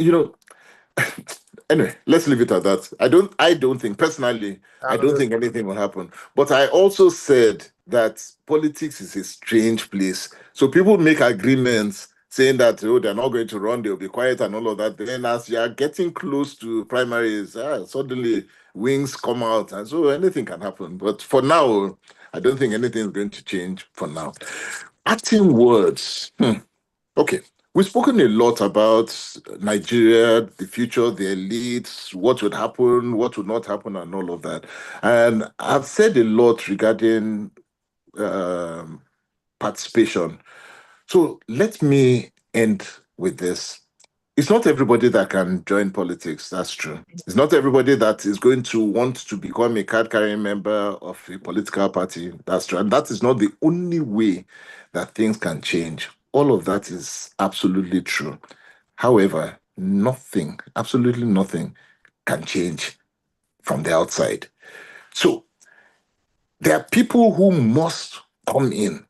anyway, let's leave it at that. I don't think personally, I don't think anything will happen. But I also said that politics is a strange place. So people make agreements saying that they're not going to run, they'll be quiet and all of that. Then as you are getting close to primaries, suddenly wings come out, and so anything can happen. But for now, I don't think anything is going to change for now. Acting words. Okay. We've spoken a lot about Nigeria, the future, the elites, what would happen, what would not happen, and all of that. And I've said a lot regarding participation. So let me end with this. It's not everybody that can join politics. That's true. It's not everybody that is going to want to become a card-carrying member of a political party. That's true. And that is not the only way that things can change. All of that is absolutely true. However, nothing, absolutely nothing can change from the outside. So there are people who must come in.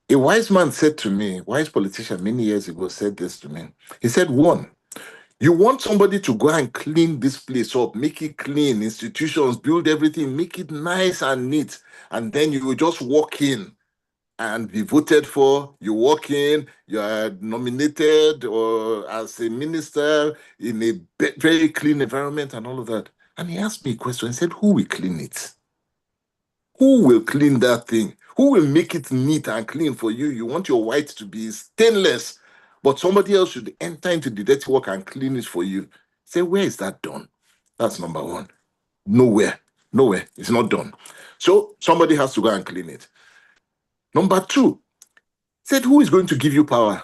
A wise man said to me, wise politician many years ago said this to me. He said, one, you want somebody to go and clean this place up, make it clean, institutions, build everything, make it nice and neat. And then you will just walk in and be voted for. You walk in, you are nominated or as a minister in a very clean environment and all of that. And he asked me a question. He said, who will clean it? Who will clean that thing? Who will make it neat and clean for you? You want your white to be stainless, but somebody else should enter into the dirty work and clean it for you. Say, where is that done? That's number one. Nowhere. Nowhere. It's not done. So somebody has to go and clean it. Number two, said, who is going to give you power?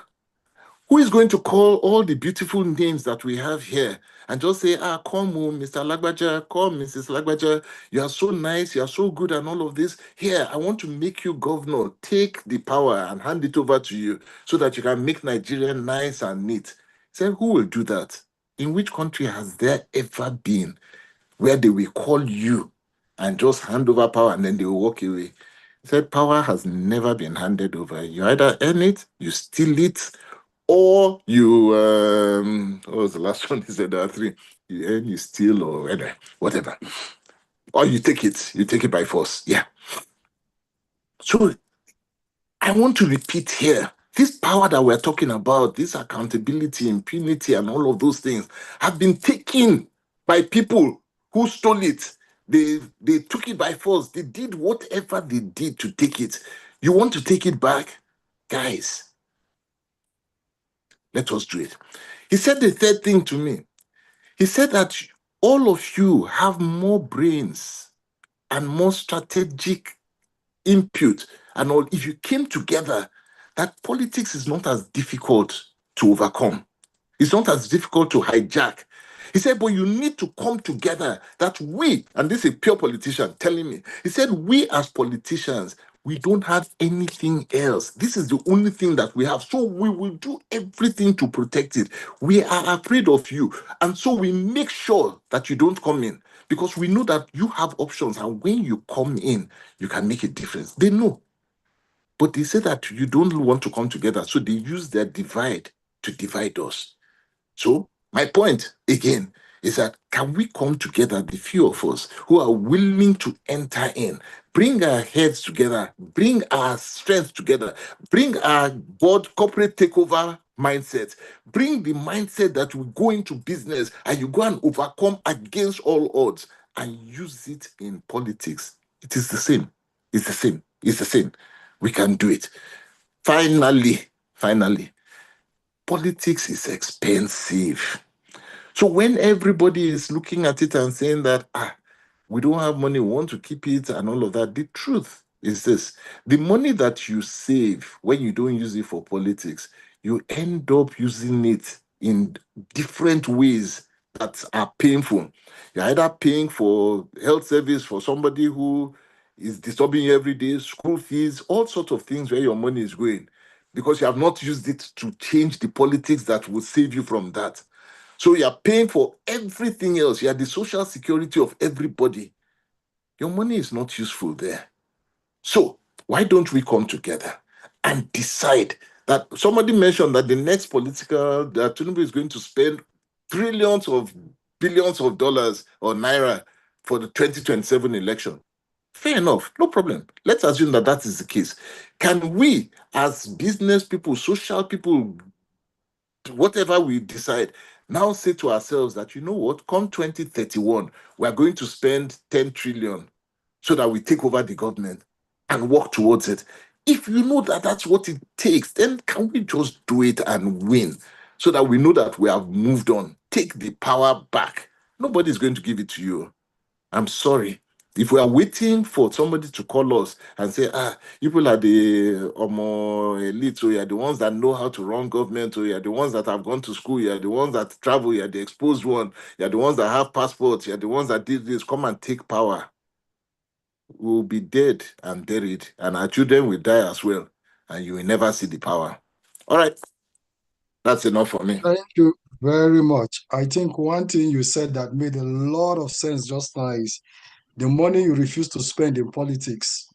Who is going to call all the beautiful names that we have here and just say, come home, Mr. Lagbaja, come, Mrs. Lagbaja, you are so nice, you are so good and all of this. Here, I want to make you governor. Take the power and hand it over to you so that you can make Nigeria nice and neat. Say, who will do that? In which country has there ever been where they will call you and just hand over power and then they will walk away? He said, power has never been handed over. You either earn it, you steal it, or you, what was the last one? He said there are three. You earn, you steal, or whatever. Or you take it by force. Yeah. So I want to repeat here, this power that we're talking about, this accountability, impunity, and all of those things have been taken by people who stole it. They took it by force. They did whatever they did to take it. You want to take it back? Guys, let us do it. He said the third thing to me. He said that all of you have more brains and more strategic input and all. If you came together, that politics is not as difficult to overcome. It's not as difficult to hijack. He said, but you need to come together that we, and this is a pure politician telling me, he said, we as politicians, we don't have anything else. This is the only thing that we have. So we will do everything to protect it. We are afraid of you. And so we make sure that you don't come in because we know that you have options. And when you come in, you can make a difference. They know. But they say that you don't want to come together. So they use their divide to divide us. So my point, again, is that can we come together, the few of us who are willing to enter in, bring our heads together, bring our strength together, bring our board corporate takeover mindset, bring the mindset that we go into business and you go and overcome against all odds and use it in politics. It is the same. It's the same. It's the same. We can do it. Finally, politics is expensive. So when everybody is looking at it and saying that, we don't have money, we want to keep it and all of that, the truth is this. The money that you save when you don't use it for politics, you end up using it in different ways that are painful. You're either paying for health service for somebody who is disturbing you every day, school fees, all sorts of things where your money is going, because you have not used it to change the politics that will save you from that. So you are paying for everything else. You are the social security of everybody. Your money is not useful there. So why don't we come together and decide that somebody mentioned that the next that Tinubu is going to spend trillions of billions of dollars or naira for the 2027 election. Fair enough, no problem. Let's assume that that is the case. Can we, as business people, social people, whatever we decide, now say to ourselves that, you know what, come 2031, we're going to spend 10 trillion so that we take over the government and work towards it. If you know that that's what it takes, then can we just do it and win so that we know that we have moved on? Take the power back. Nobody's going to give it to you. I'm sorry. If we are waiting for somebody to call us and say, you people are the elite, so you are the ones that know how to run government, so you are the ones that have gone to school, you are the ones that travel, you are the exposed one, you are the ones that have passports, you are the ones that did this, come and take power. We'll be dead and buried, and our children will die as well, and you will never see the power. All right. That's enough for me. Thank you very much. I think one thing you said that made a lot of sense just now is the money you refuse to spend in politics,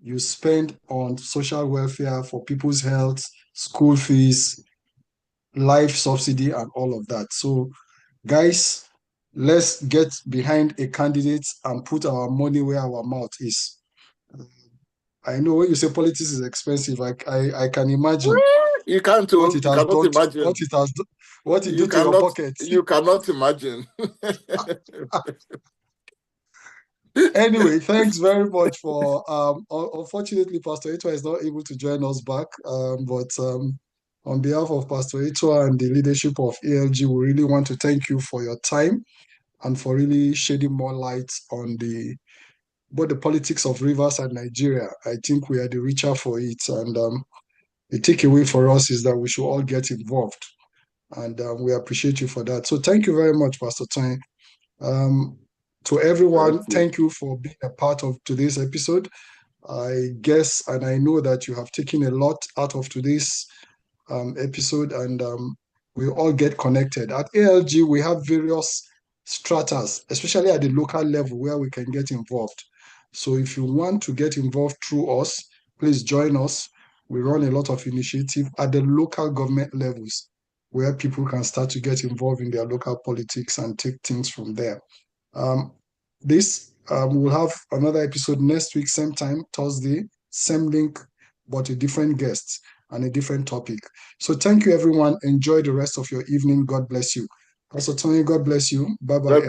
you spend on social welfare for people's health, school fees, life subsidy, and all of that. So, guys, let's get behind a candidate and put our money where our mouth is. I know when you say politics is expensive, I can imagine you can't what it has cannot done, imagine what it has done, what it you did to your cannot pocket. you cannot imagine. Anyway, thanks very much for unfortunately Pastor Ito is not able to join us back. But on behalf of Pastor Ito and the leadership of ALG, we really want to thank you for your time and for really shedding more light on both the politics of Rivers and Nigeria. I think we are the richer for it. And the takeaway for us is that we should all get involved. And we appreciate you for that. So thank you very much, Pastor Tonye. To everyone, thank you for being a part of today's episode. I guess and I know that you have taken a lot out of today's episode, and we all get connected. At ALG, we have various stratas, especially at the local level, where we can get involved. So if you want to get involved through us, please join us. We run a lot of initiative at the local government levels where people can start to get involved in their local politics and take things from there. We'll have another episode next week, same time, Thursday, same link, but a different guest and a different topic. So thank you, everyone. Enjoy the rest of your evening. God bless you. Pastor Tonye, God bless you. Bye-bye.